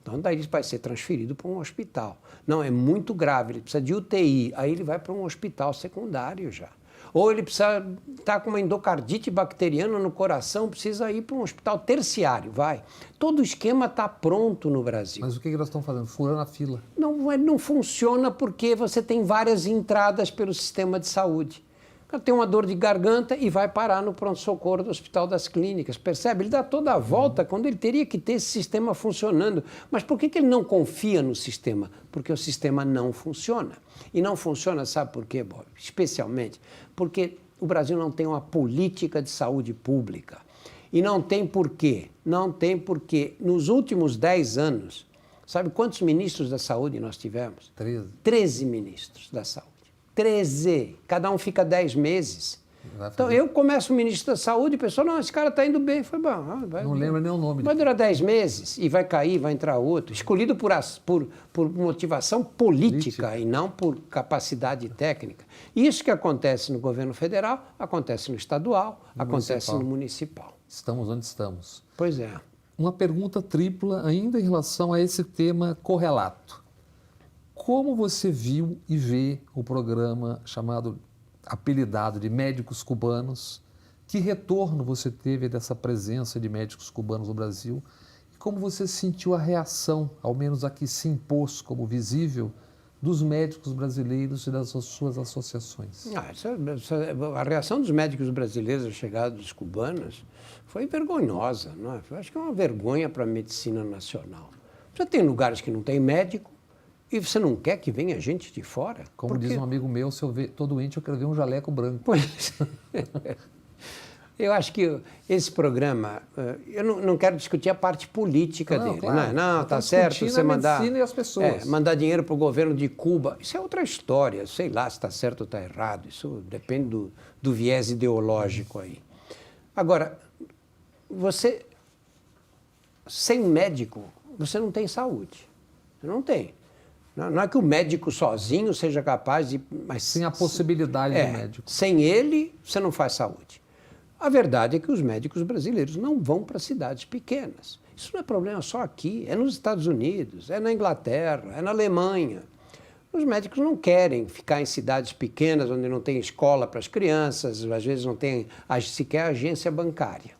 Então, daí ele vai ser transferido para um hospital. Não, é muito grave, ele precisa de UTI, aí ele vai para um hospital secundário já. Ou ele precisa estar com uma endocardite bacteriana no coração, precisa ir para um hospital terciário, vai. Todo o esquema está pronto no Brasil. Mas o que nós estamos fazendo? Furando a fila. Não funciona porque você tem várias entradas pelo sistema de saúde. O cara tem uma dor de garganta e vai parar no pronto-socorro do Hospital das Clínicas, percebe? Ele dá toda a volta quando ele teria que ter esse sistema funcionando. Mas por que ele não confia no sistema? Porque o sistema não funciona. E não funciona, sabe por quê, Bob? Especialmente porque o Brasil não tem uma política de saúde pública. E não tem por quê. Não tem porque nos últimos 10 anos, sabe quantos ministros da saúde nós tivemos? 13. 13 ministros da saúde. 13. Cada um fica 10 meses. Então, eu começo o ministro da saúde e o pessoal, não, esse cara está indo bem. Foi bom. Não lembro nem o nome. Vai durar 10 meses e vai cair, vai entrar outro. Escolhido por motivação política e não por capacidade técnica. Isso que acontece no governo federal, acontece no estadual, acontece no municipal. Estamos onde estamos. Pois é. Uma pergunta tripla ainda em relação a esse tema correlato. Como você viu e vê o programa apelidado de Médicos Cubanos? Que retorno você teve dessa presença de médicos cubanos no Brasil? E como você sentiu a reação, ao menos a que se impôs como visível, dos médicos brasileiros e das suas associações? A reação dos médicos brasileiros à chegada dos cubanos foi vergonhosa, não é? Eu acho que é uma vergonha para a medicina nacional. Já tem lugares que não tem médico, e você não quer que venha gente de fora? Como diz um amigo meu, se eu estou doente, eu quero ver um jaleco branco. Pois. Eu acho que esse programa, eu não quero discutir a parte política dele. Claro. Não, está certo você mandar, e as pessoas. Mandar dinheiro para o governo de Cuba. Isso é outra história. Sei lá se está certo ou está errado. Isso depende do viés ideológico aí. Agora, você, sem médico, você não tem saúde. Você não tem. Não é que o médico sozinho seja capaz de... Mas sem a possibilidade do médico. Sem ele, você não faz saúde. A verdade é que os médicos brasileiros não vão para cidades pequenas. Isso não é problema só aqui, é nos Estados Unidos, é na Inglaterra, é na Alemanha. Os médicos não querem ficar em cidades pequenas, onde não tem escola para as crianças, às vezes não tem sequer agência bancária.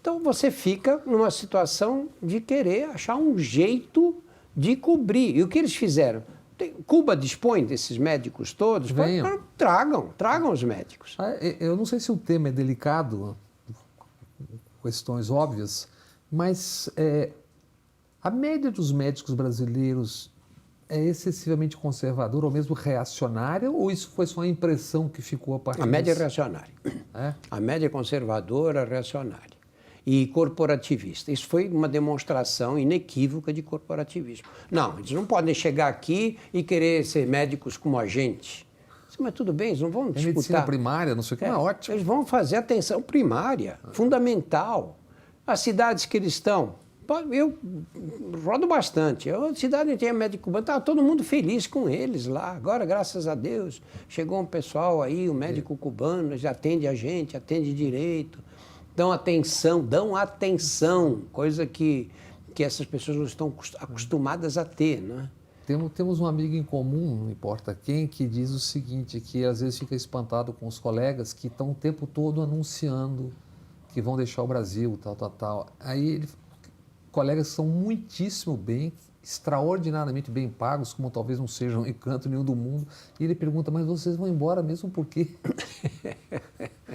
Então você fica numa situação de querer achar um jeito de cobrir. E o que eles fizeram? Cuba dispõe desses médicos todos? Tragam os médicos. Eu não sei se o tema é delicado, questões óbvias, mas a média dos médicos brasileiros é excessivamente conservadora ou mesmo reacionária, ou isso foi só a impressão que ficou a partir disso? A média é reacionária. A média é conservadora, reacionária e corporativista. Isso foi uma demonstração inequívoca de corporativismo. Não, eles não podem chegar aqui e querer ser médicos como a gente. Mas tudo bem, eles não vão disputar. Medicina primária, não sei o que, é ótimo. Eles vão fazer atenção primária, fundamental. As cidades que eles estão, eu rodo bastante. A cidade tinha médico cubano, estava todo mundo feliz com eles lá. Agora, graças a Deus, chegou um pessoal aí, o médico cubano já atende a gente, atende direito. Dão atenção, coisa que essas pessoas não estão acostumadas a ter, não é? Temos um amigo em comum, não importa quem, que diz o seguinte, que às vezes fica espantado com os colegas que estão o tempo todo anunciando que vão deixar o Brasil, tal. Aí colegas que são muitíssimo bem, extraordinariamente bem pagos, como talvez não sejam em canto nenhum do mundo, e ele pergunta, mas vocês vão embora mesmo por quê?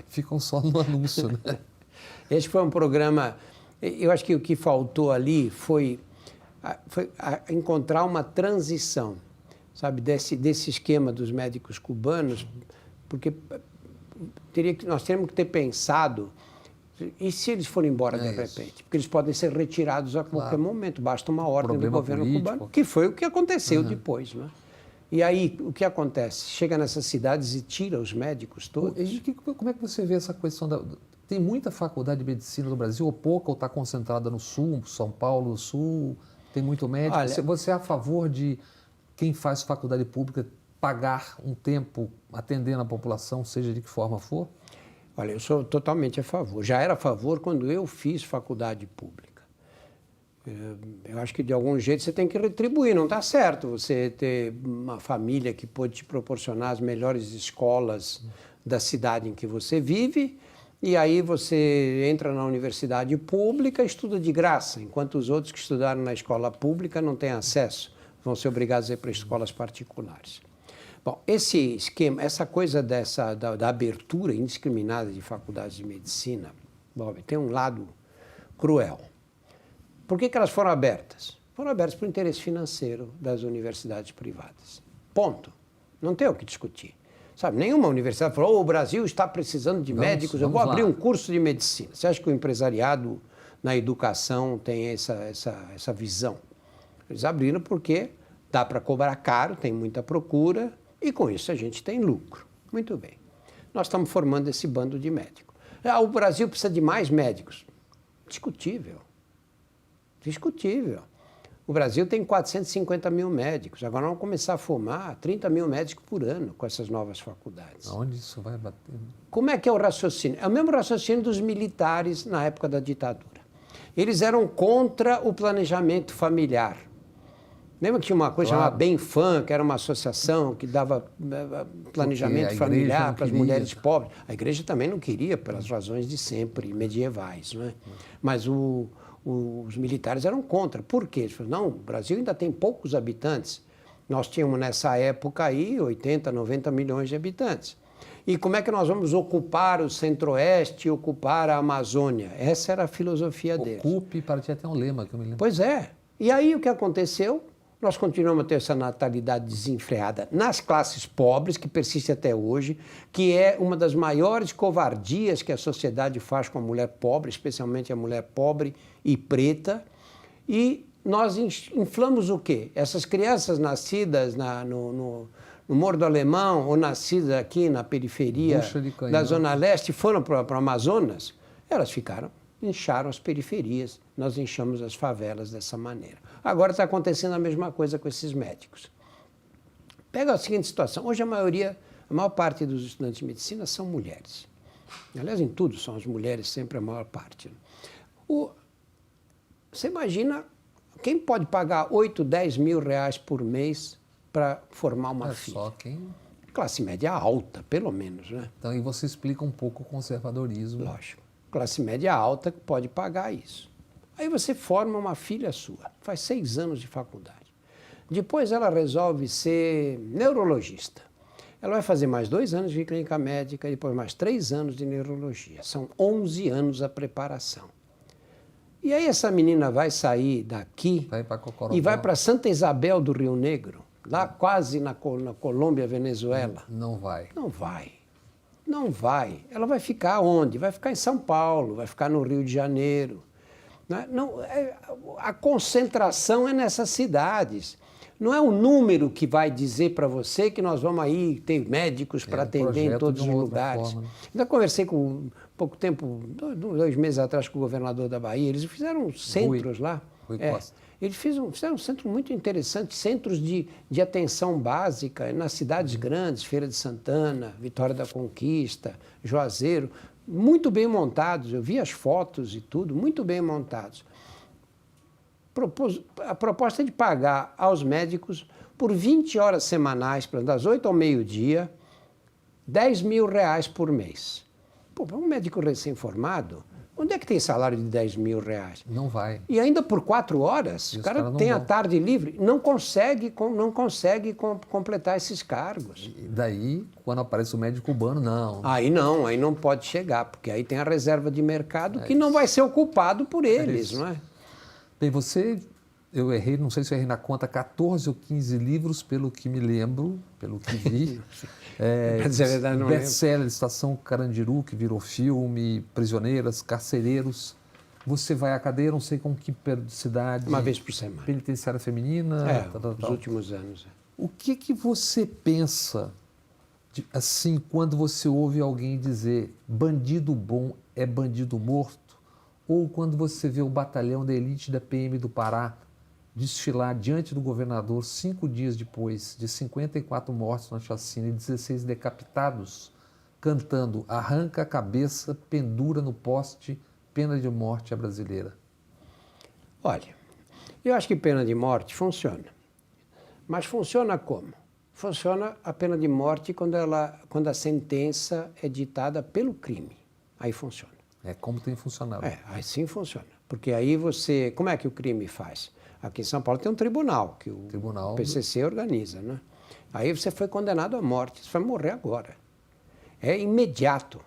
Ficam só no anúncio, né? Esse foi um programa, eu acho que o que faltou ali foi encontrar uma transição, sabe, desse esquema dos médicos cubanos, porque nós teríamos que ter pensado, e se eles forem embora de repente? Porque eles podem ser retirados a qualquer momento, basta uma ordem do governo cubano, que foi o que aconteceu depois, né? E aí, o que acontece? Chega nessas cidades e tira os médicos todos. Como é que você vê essa questão Tem muita faculdade de medicina no Brasil, ou pouca, ou está concentrada no Sul, São Paulo, no Sul, tem muito médico. Olha, você é a favor de quem faz faculdade pública pagar um tempo atendendo a população, seja de que forma for? Olha, eu sou totalmente a favor. Já era a favor quando eu fiz faculdade pública. Eu acho que de algum jeito você tem que retribuir, não está certo você ter uma família que pode te proporcionar as melhores escolas da cidade em que você vive, e aí você entra na universidade pública e estuda de graça, enquanto os outros que estudaram na escola pública não têm acesso, vão ser obrigados a ir para escolas particulares. Bom, esse esquema, essa coisa da abertura indiscriminada de faculdades de medicina, Bob, tem um lado cruel. Por que elas foram abertas? Foram abertas por interesse financeiro das universidades privadas. Ponto. Não tem o que discutir. Sabe, nenhuma universidade falou, o Brasil está precisando de médicos, eu vou abrir um curso de medicina. Você acha que o empresariado na educação tem essa visão? Eles abriram porque dá para cobrar caro, tem muita procura, e com isso a gente tem lucro. Muito bem. Nós estamos formando esse bando de médicos. O Brasil precisa de mais médicos. Discutível. Discutível. O Brasil tem 450 mil médicos. Agora vamos começar a formar 30 mil médicos por ano com essas novas faculdades. Aonde isso vai bater? Como é que é o raciocínio? É o mesmo raciocínio dos militares na época da ditadura. Eles eram contra o planejamento familiar. Lembra que tinha uma coisa chamada Benfam, que era uma associação que dava planejamento familiar para as mulheres pobres? A igreja também não queria, pelas razões de sempre, medievais, não é? Mas os militares eram contra. Por quê? Eles falaram, não, o Brasil ainda tem poucos habitantes. Nós tínhamos nessa época aí 80, 90 milhões de habitantes. E como é que nós vamos ocupar o Centro-Oeste e ocupar a Amazônia? Essa era a filosofia deles. Ocupe, para tinha até um lema que eu me lembro. Pois é. E aí o que aconteceu? Nós continuamos a ter essa natalidade desenfreada nas classes pobres, que persiste até hoje, que é uma das maiores covardias que a sociedade faz com a mulher pobre, especialmente a mulher pobre e preta. E nós inflamos o quê? Essas crianças nascidas no Morro do Alemão ou nascidas aqui na periferia da Zona Leste foram para o Amazonas, elas incharam as periferias, nós inchamos as favelas dessa maneira. Agora está acontecendo a mesma coisa com esses médicos. Pega a seguinte situação, hoje a maior parte dos estudantes de medicina são mulheres. Aliás, em tudo são as mulheres sempre a maior parte. Você imagina quem pode pagar 8, 10 mil reais por mês para formar uma filha? Só quem... Classe média alta, pelo menos, né? Então, e você explica um pouco o conservadorismo. Lógico. Classe média alta que pode pagar isso. Aí você forma uma filha sua, faz 6 anos de faculdade. Depois ela resolve ser neurologista. Ela vai fazer mais 2 anos de clínica médica e depois mais 3 anos de neurologia. São 11 anos a preparação. E aí essa menina vai sair daqui e vai para Santa Isabel do Rio Negro, lá quase na Colômbia, Venezuela. Não vai. Não vai. Não vai. Ela vai ficar onde? Vai ficar em São Paulo, vai ficar no Rio de Janeiro. A concentração é nessas cidades. Não é o número que vai dizer para você que nós vamos aí ter médicos para atender em todos os lugares. Forma, né? Ainda conversei com pouco tempo, 2 meses atrás, com o governador da Bahia. Eles fizeram centros lá. Rui Costa. Eles fizeram um centro muito interessante, centros de atenção básica nas cidades grandes, Feira de Santana, Vitória da Conquista, Juazeiro, muito bem montados. Eu vi as fotos e tudo, muito bem montados. A proposta é de pagar aos médicos por 20 horas semanais, das 8 ao meio-dia, 10 mil reais por mês. Pô, para um médico recém-formado, Onde é que tem salário de 10 mil reais? Não vai. E ainda por 4 horas, o cara tem a tarde livre, não consegue completar esses cargos. E daí, quando aparece o médico cubano, não. Aí não pode chegar, porque aí tem a reserva de mercado que não vai ser ocupado por eles, não é? Bem, eu errei, não sei se eu errei na conta, 14 ou 15 livros, pelo que me lembro, pelo que vi. Pra dizer a verdade, não lembro. Best-seller, Estação Carandiru, que virou filme, Prisioneiras, Carcereiros. Você vai à cadeia, não sei com que periodicidade. Uma vez por semana. Penitenciária feminina. Nos últimos anos. O que você pensa, assim, quando você ouve alguém dizer bandido bom é bandido morto? Ou quando você vê o batalhão da elite da PM do Pará desfilar diante do governador 5 dias depois de 54 mortos na chacina e 16 decapitados, cantando arranca a cabeça, pendura no poste, pena de morte à brasileira? Olha, eu acho que pena de morte funciona. Mas funciona como? Funciona a pena de morte quando a sentença é ditada pelo crime. Aí funciona. É como tem funcionado. Aí sim funciona. Porque aí você... Como é que o crime faz? Aqui em São Paulo tem um tribunal, que o PCC organiza, né? Aí você foi condenado à morte, você vai morrer agora. É imediato.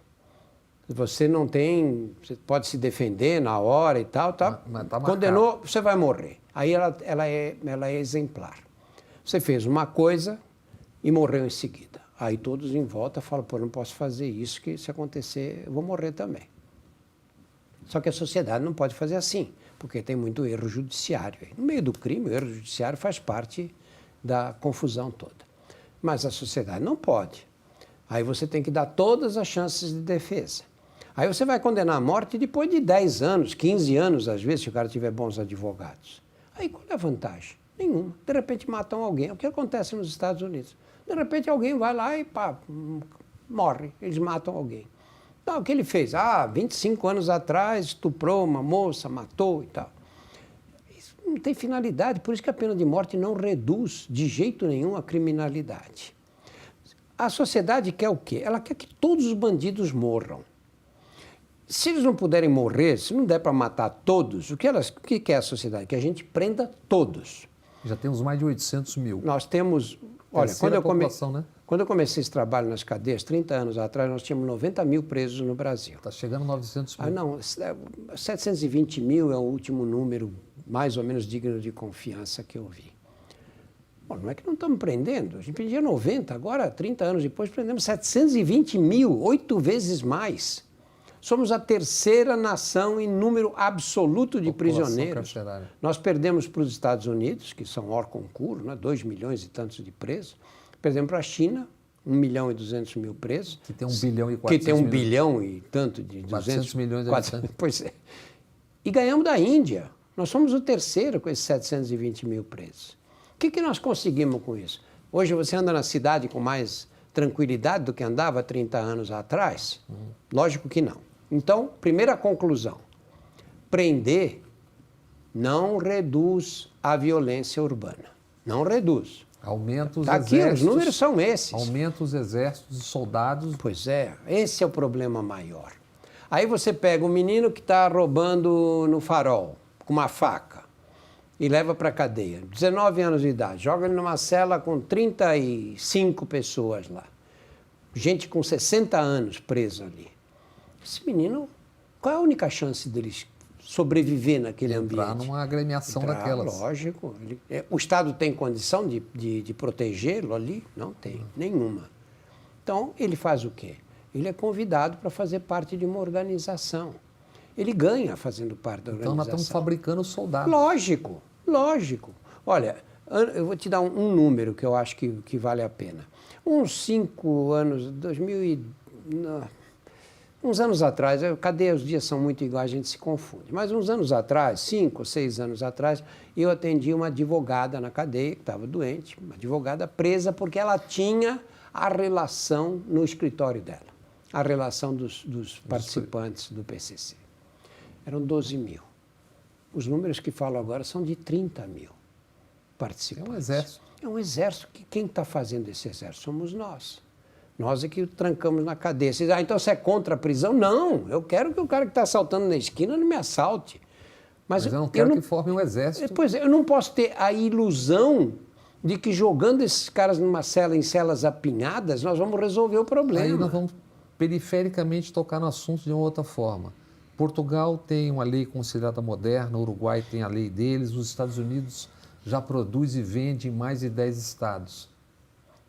Você não tem... Você pode se defender na hora e tal, tá? Mas tá condenou, você vai morrer. Aí ela é exemplar. Você fez uma coisa e morreu em seguida. Aí todos em volta falam, pô, não posso fazer isso, que se acontecer, eu vou morrer também. Só que a sociedade não pode fazer assim, porque tem muito erro judiciário. No meio do crime, o erro judiciário faz parte da confusão toda. Mas a sociedade não pode. Aí você tem que dar todas as chances de defesa. Aí você vai condenar à morte depois de 10 anos, 15 anos, às vezes, se o cara tiver bons advogados. Aí qual é a vantagem? Nenhuma. De repente matam alguém. É o que acontece nos Estados Unidos. De repente alguém vai lá e pá, morre. Eles matam alguém. Então, o que ele fez? 25 anos atrás estuprou uma moça, matou e tal. Isso não tem finalidade. Por isso que a pena de morte não reduz de jeito nenhum a criminalidade. A sociedade quer o quê? Ela quer que todos os bandidos morram. Se eles não puderem morrer, se não der para matar todos, o que quer a sociedade? Que a gente prenda todos. Já temos mais de 800 mil. Nós temos... Olha, quando eu comecei esse trabalho nas cadeias, 30 anos atrás, nós tínhamos 90 mil presos no Brasil. Está chegando a 900 mil. Não, 720 mil é o último número mais ou menos digno de confiança que eu vi. Bom, não é que não estamos prendendo, a gente pedia 90, agora, 30 anos depois, prendemos 720 mil, 8 vezes mais. Somos a terceira nação em número absoluto de prisioneiros. Carcerária. Nós perdemos para os Estados Unidos, que são hors concurso, né, 2 milhões e tantos de presos. Perdemos para a China, 1 milhão e 200 mil presos. Que tem 1 bilhão e 400 Que tem 1 bilhão e tanto de 400 milhões de habitantes. Pois é. E ganhamos da Índia. Nós somos o terceiro com esses 720 mil presos. O que nós conseguimos com isso? Hoje você anda na cidade com mais tranquilidade do que andava 30 anos atrás? Lógico que não. Então, primeira conclusão, prender não reduz a violência urbana. Não reduz. Aumenta os exércitos. Aqui, os números são esses. Aumenta os exércitos de soldados. Pois é, esse é o problema maior. Aí você pega um menino que está roubando no farol, com uma faca, e leva para a cadeia. 19 anos de idade, joga ele numa cela com 35 pessoas lá. Gente com 60 anos presa ali. Esse menino, qual é a única chance dele sobreviver naquele ambiente? Entrar numa agremiação daquelas. Lógico. O Estado tem condição de protegê-lo ali? Não tem, nenhuma. Então, ele faz o quê? Ele é convidado para fazer parte de uma organização. Ele ganha fazendo parte da organização. Então, nós estamos fabricando soldados. Lógico, lógico. Olha, eu vou te dar um número que eu acho que vale a pena. Uns 5 anos, uns anos atrás, cadê os dias são muito iguais, a gente se confunde. Mas uns anos atrás, 5 ou 6 anos atrás, eu atendi uma advogada na cadeia, que estava doente, uma advogada presa porque ela tinha a relação no escritório dela, a relação dos participantes do PCC. Eram 12 mil. Os números que falo agora são de 30 mil participantes. É um exército. É um exército. Quem está fazendo esse exército somos nós. Nós é que o trancamos na cadeia. Você diz, então você é contra a prisão? Não, eu quero que o cara que está assaltando na esquina não me assalte. Mas eu não quero que forme um exército. Pois é, eu não posso ter a ilusão de que jogando esses caras numa cela, em celas apinhadas, nós vamos resolver o problema. Aí nós vamos perifericamente tocar no assunto de uma outra forma. Portugal tem uma lei considerada moderna, o Uruguai tem a lei deles, os Estados Unidos já produz e vende em mais de 10 estados.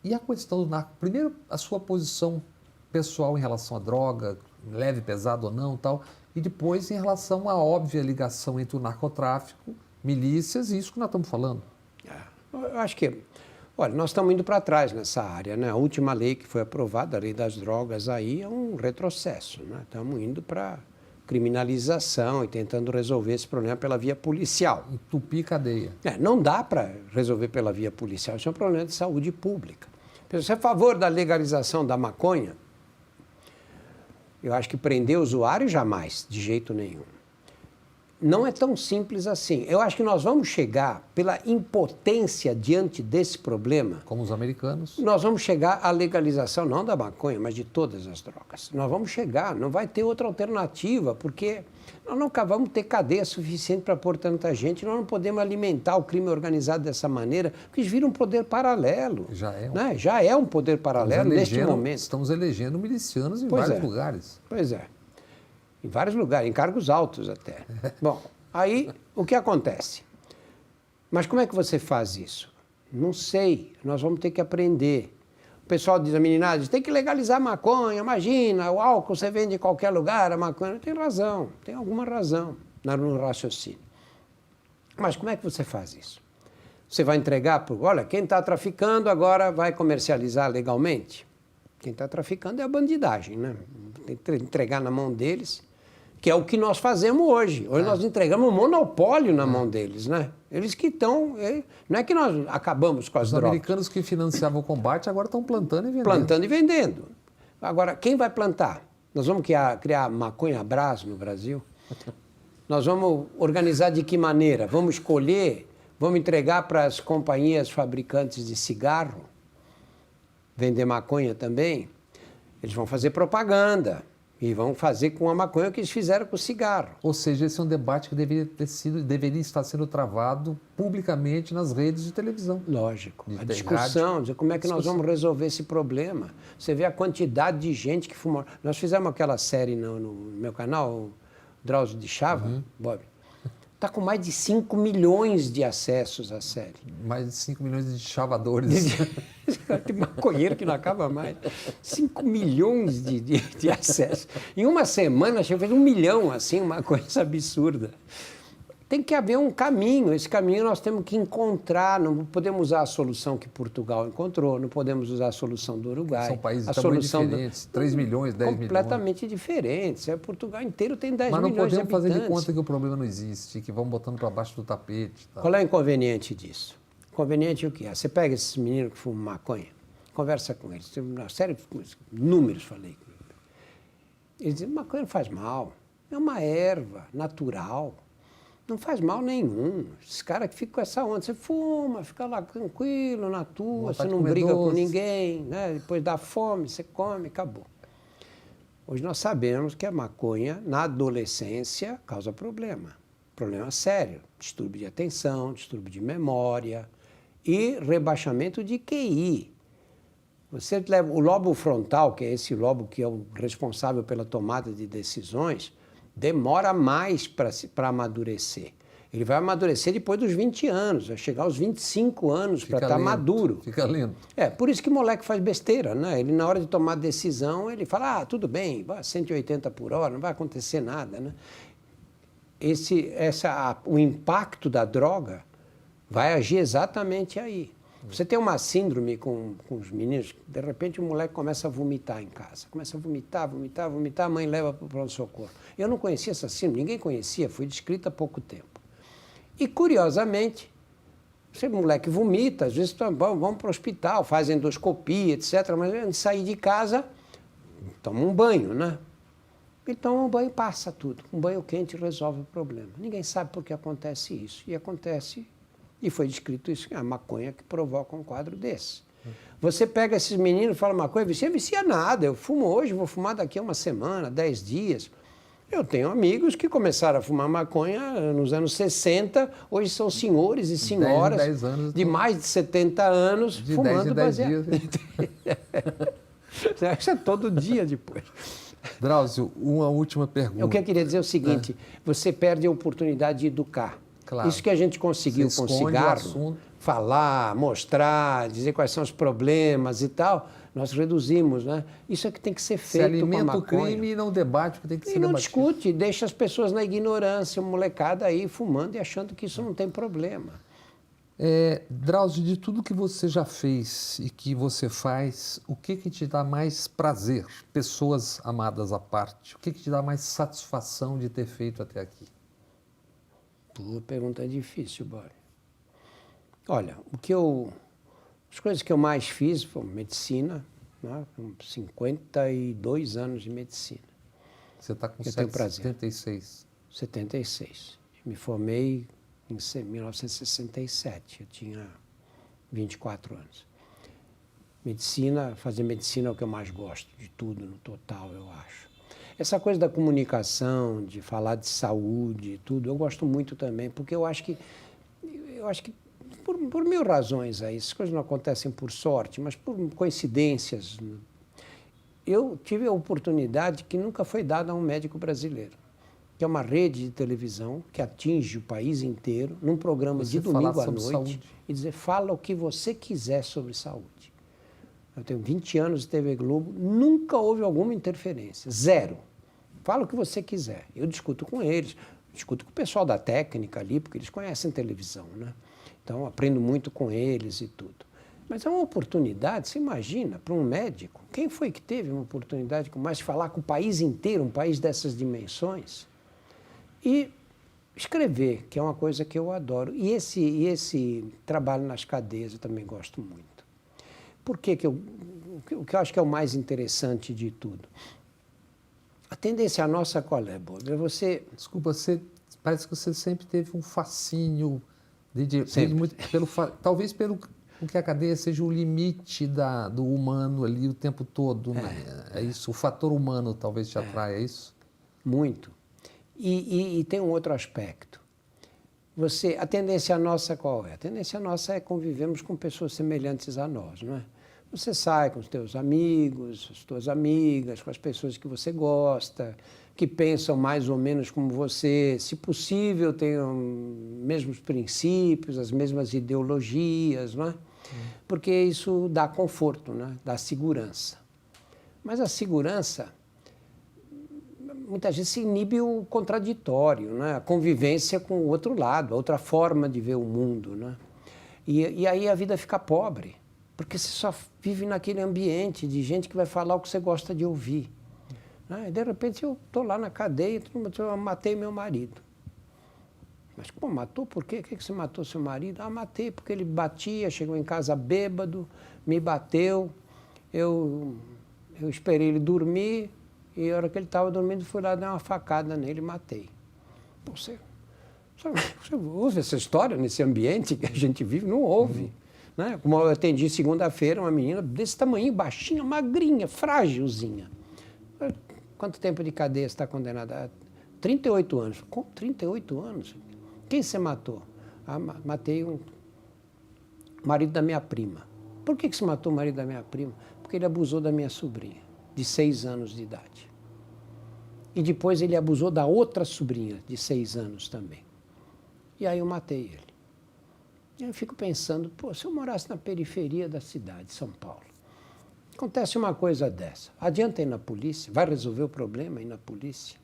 E a questão do narco, primeiro a sua posição pessoal em relação à droga, leve, pesado ou não, tal, e depois em relação à óbvia ligação entre o narcotráfico, milícias e isso que nós estamos falando. Eu acho que, olha, nós estamos indo para trás nessa área, né? A última lei que foi aprovada, a lei das drogas, aí é um retrocesso, né? Estamos indo para criminalização e tentando resolver esse problema pela via policial. Entupir cadeia. Não dá para resolver pela via policial, isso é um problema de saúde pública. Você é a favor da legalização da maconha? Eu acho que prender o usuário jamais, de jeito nenhum. Não é tão simples assim. Eu acho que nós vamos chegar, pela impotência diante desse problema... Como os americanos. Nós vamos chegar à legalização, não da maconha, mas de todas as drogas. Nós vamos chegar, não vai ter outra alternativa, porque nós nunca vamos ter cadeia suficiente para pôr tanta gente, nós não podemos alimentar o crime organizado dessa maneira, porque eles viram um poder paralelo. Já é. Né? Já é um poder paralelo neste momento. Estamos elegendo milicianos em vários lugares. Pois é. Em vários lugares, em cargos altos até. Bom, aí o que acontece? Mas como é que você faz isso? Não sei, nós vamos ter que aprender. O pessoal diz, a meninada diz, tem que legalizar a maconha, imagina, o álcool você vende em qualquer lugar, a maconha. Tem razão, tem alguma razão no raciocínio. Mas como é que você faz isso? Você vai entregar, olha, quem está traficando agora vai comercializar legalmente? Quem está traficando é a bandidagem, né? Tem que entregar na mão deles, que é o que nós fazemos hoje. Hoje nós entregamos um monopólio na mão deles, né? Eles que estão... Não é que nós acabamos com as drogas. Os americanos que financiavam o combate agora estão plantando e vendendo. Plantando e vendendo. Agora, quem vai plantar? Nós vamos criar maconha Brás no Brasil? Nós vamos organizar de que maneira? Vamos escolher, vamos entregar para as companhias fabricantes de cigarro, vender maconha também? Eles vão fazer propaganda. E vão fazer com a maconha o que eles fizeram com o cigarro. Ou seja, esse é um debate que deveria estar sendo travado publicamente nas redes de televisão. Lógico. A discussão, dizer como é que nós vamos resolver esse problema. Você vê a quantidade de gente que fuma. Nós fizemos aquela série no meu canal, o Drauzio de Chava, Bob. Está com mais de 5 milhões de acessos à série. Mais de 5 milhões de chavadores. Tem maconheiro que não acaba mais. 5 milhões de acessos. Em uma semana, acho que fez 1 milhão, assim, uma coisa absurda. Tem que haver um caminho. Esse caminho nós temos que encontrar. Não podemos usar a solução que Portugal encontrou, não podemos usar a solução do Uruguai. São países diferentes, 3 milhões, 10 milhões. Completamente diferentes. Portugal inteiro tem 10 milhões de habitantes. Mas não podemos fazer de conta que o problema não existe, que vão botando para baixo do tapete. Tá? Qual é o inconveniente disso? Inconveniente é o quê? Você pega esses meninos que fumam maconha, conversa com eles. Tem uma série de números, falei. Eles dizem, maconha não faz mal. É uma erva natural. Não faz mal nenhum. Esses caras que ficam com essa onda, você fuma, fica lá tranquilo, na tua, você não briga com ninguém, né? Depois dá fome, você come, acabou. Hoje nós sabemos que a maconha, na adolescência, causa problema. Problema sério. Distúrbio de atenção, distúrbio de memória e rebaixamento de QI. Você leva o lobo frontal, que é esse lobo que é o responsável pela tomada de decisões, demora mais para amadurecer. Ele vai amadurecer depois dos 20 anos, vai chegar aos 25 anos para estar maduro. Fica lento. Por isso que o moleque faz besteira, né? Ele, na hora de tomar decisão, ele fala, tudo bem, 180 por hora, não vai acontecer nada, né? O impacto da droga vai agir exatamente aí. Você tem uma síndrome com os meninos, de repente o moleque começa a vomitar em casa. Começa a vomitar, a mãe leva para o pronto-socorro. Eu não conhecia essa síndrome, ninguém conhecia, foi descrita há pouco tempo. E, curiosamente, o moleque vomita, às vezes vão para o hospital, fazem endoscopia, etc., mas antes de sair de casa, toma um banho, né? Então, um banho passa tudo. Um banho quente resolve o problema. Ninguém sabe por que acontece isso. E acontece... E foi descrito isso, a maconha que provoca um quadro desse. Você pega esses meninos e fala maconha, vicia nada. Eu fumo hoje, vou fumar daqui a uma semana, 10 dias. Eu tenho amigos que começaram a fumar maconha nos anos 60, hoje são senhores e senhoras 10 anos, de mais de 70 anos de fumando 10 em 10 baseado. dias. Isso é todo dia depois. Drauzio, uma última pergunta. O que eu queria dizer é o seguinte, você perde a oportunidade de educar. Claro. Isso que a gente conseguiu com o cigarro, falar, mostrar, dizer quais são os problemas e tal, nós reduzimos, né? Isso é que tem que ser feito com a maconha. Se alimenta o crime e não debate o que tem que ser debatido. E não discute, deixa as pessoas na ignorância, o molecada aí fumando e achando que isso não tem problema. Drauzio, de tudo que você já fez e que você faz, o que te dá mais prazer, pessoas amadas à parte, o que te dá mais satisfação de ter feito até aqui? Pô, pergunta difícil, Bory. Olha, as coisas que eu mais fiz foram medicina, né? 52 anos de medicina. Você está com 76. 76. Me formei em 1967, eu tinha 24 anos. Fazer medicina é o que eu mais gosto de tudo, no total, eu acho. Essa coisa da comunicação, de falar de saúde e tudo, eu gosto muito também, porque eu acho que por mil razões aí, essas coisas não acontecem por sorte, mas por coincidências. Eu tive a oportunidade que nunca foi dada a um médico brasileiro, que é uma rede de televisão que atinge o país inteiro, num programa de domingo à noite, saúde. E dizer, fala o que você quiser sobre saúde. Eu tenho 20 anos de TV Globo, nunca houve alguma interferência, zero. Fala o que você quiser. Eu discuto com eles, discuto com o pessoal da técnica ali, porque eles conhecem televisão, né? Então, aprendo muito com eles e tudo. Mas é uma oportunidade, você imagina, para um médico, quem foi que teve uma oportunidade como essa de falar com o país inteiro, um país dessas dimensões? E escrever, que é uma coisa que eu adoro. E esse trabalho nas cadeias eu também gosto muito. Por que o que eu acho que é o mais interessante de tudo? A tendência nossa qual é, Bob? Você... Desculpa, parece que você sempre teve um fascínio, talvez pelo que a cadeia seja o limite do humano ali o tempo todo. Né? É isso, o fator humano talvez te atraia, é isso? Muito. E tem um outro aspecto. A tendência nossa qual é? A tendência nossa é convivermos com pessoas semelhantes a nós, não é? Você sai com os teus amigos, as tuas amigas, com as pessoas que você gosta, que pensam mais ou menos como você, se possível, tenham os mesmos princípios, as mesmas ideologias, não é? Porque isso dá conforto, né? Dá segurança. Mas a segurança, muitas vezes, se inibe o contraditório, né? A convivência com o outro lado, a outra forma de ver o mundo, né? E aí a vida fica pobre, porque você só vive naquele ambiente de gente que vai falar o que você gosta de ouvir. Né? E de repente eu estou lá na cadeia, eu matei meu marido. Mas, pô, matou por quê? Por que você matou seu marido? Ah, matei porque ele batia, chegou em casa bêbado, me bateu, eu esperei ele dormir e na hora que ele estava dormindo fui lá dar uma facada nele e matei. Pô, você ouve essa história nesse ambiente que a gente vive? Não ouve. Né? Como eu atendi segunda-feira uma menina desse tamanho, baixinha, magrinha, frágilzinha. Quanto tempo de cadeia você está condenada? 38 anos. Como 38 anos? Quem você matou? Ah, matei o marido da minha prima. Por que você matou o marido da minha prima? Porque ele abusou da minha sobrinha, de 6 anos de idade. E depois ele abusou da outra sobrinha, de 6 anos também. E aí eu matei ele. E eu fico pensando, pô, se eu morasse na periferia da cidade de São Paulo, acontece uma coisa dessa, adianta ir na polícia? Vai resolver o problema ir na polícia?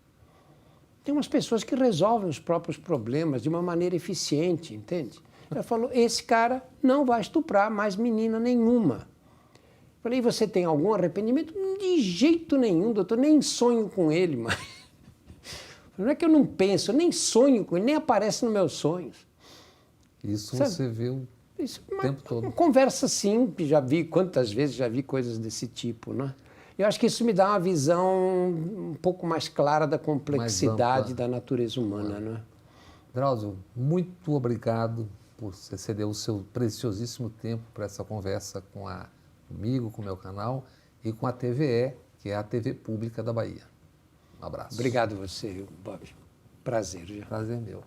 Tem umas pessoas que resolvem os próprios problemas de uma maneira eficiente, entende? Eu falo, esse cara não vai estuprar mais menina nenhuma. Eu falei, e você tem algum arrependimento? De jeito nenhum, doutor, nem sonho com ele, mas... Não é que eu não penso, eu nem sonho com ele, nem aparece nos meus sonhos. Isso sabe? Você vê o tempo todo. Uma conversa assim, que quantas vezes já vi coisas desse tipo, né? Eu acho que isso me dá uma visão um pouco mais clara da complexidade da natureza humana, né? Drauzio, muito obrigado por você ceder o seu preciosíssimo tempo para essa conversa comigo, com o meu canal e com a TVE, que é a TV Pública da Bahia. Um abraço. Obrigado a você, Bob. Prazer. Prazer meu.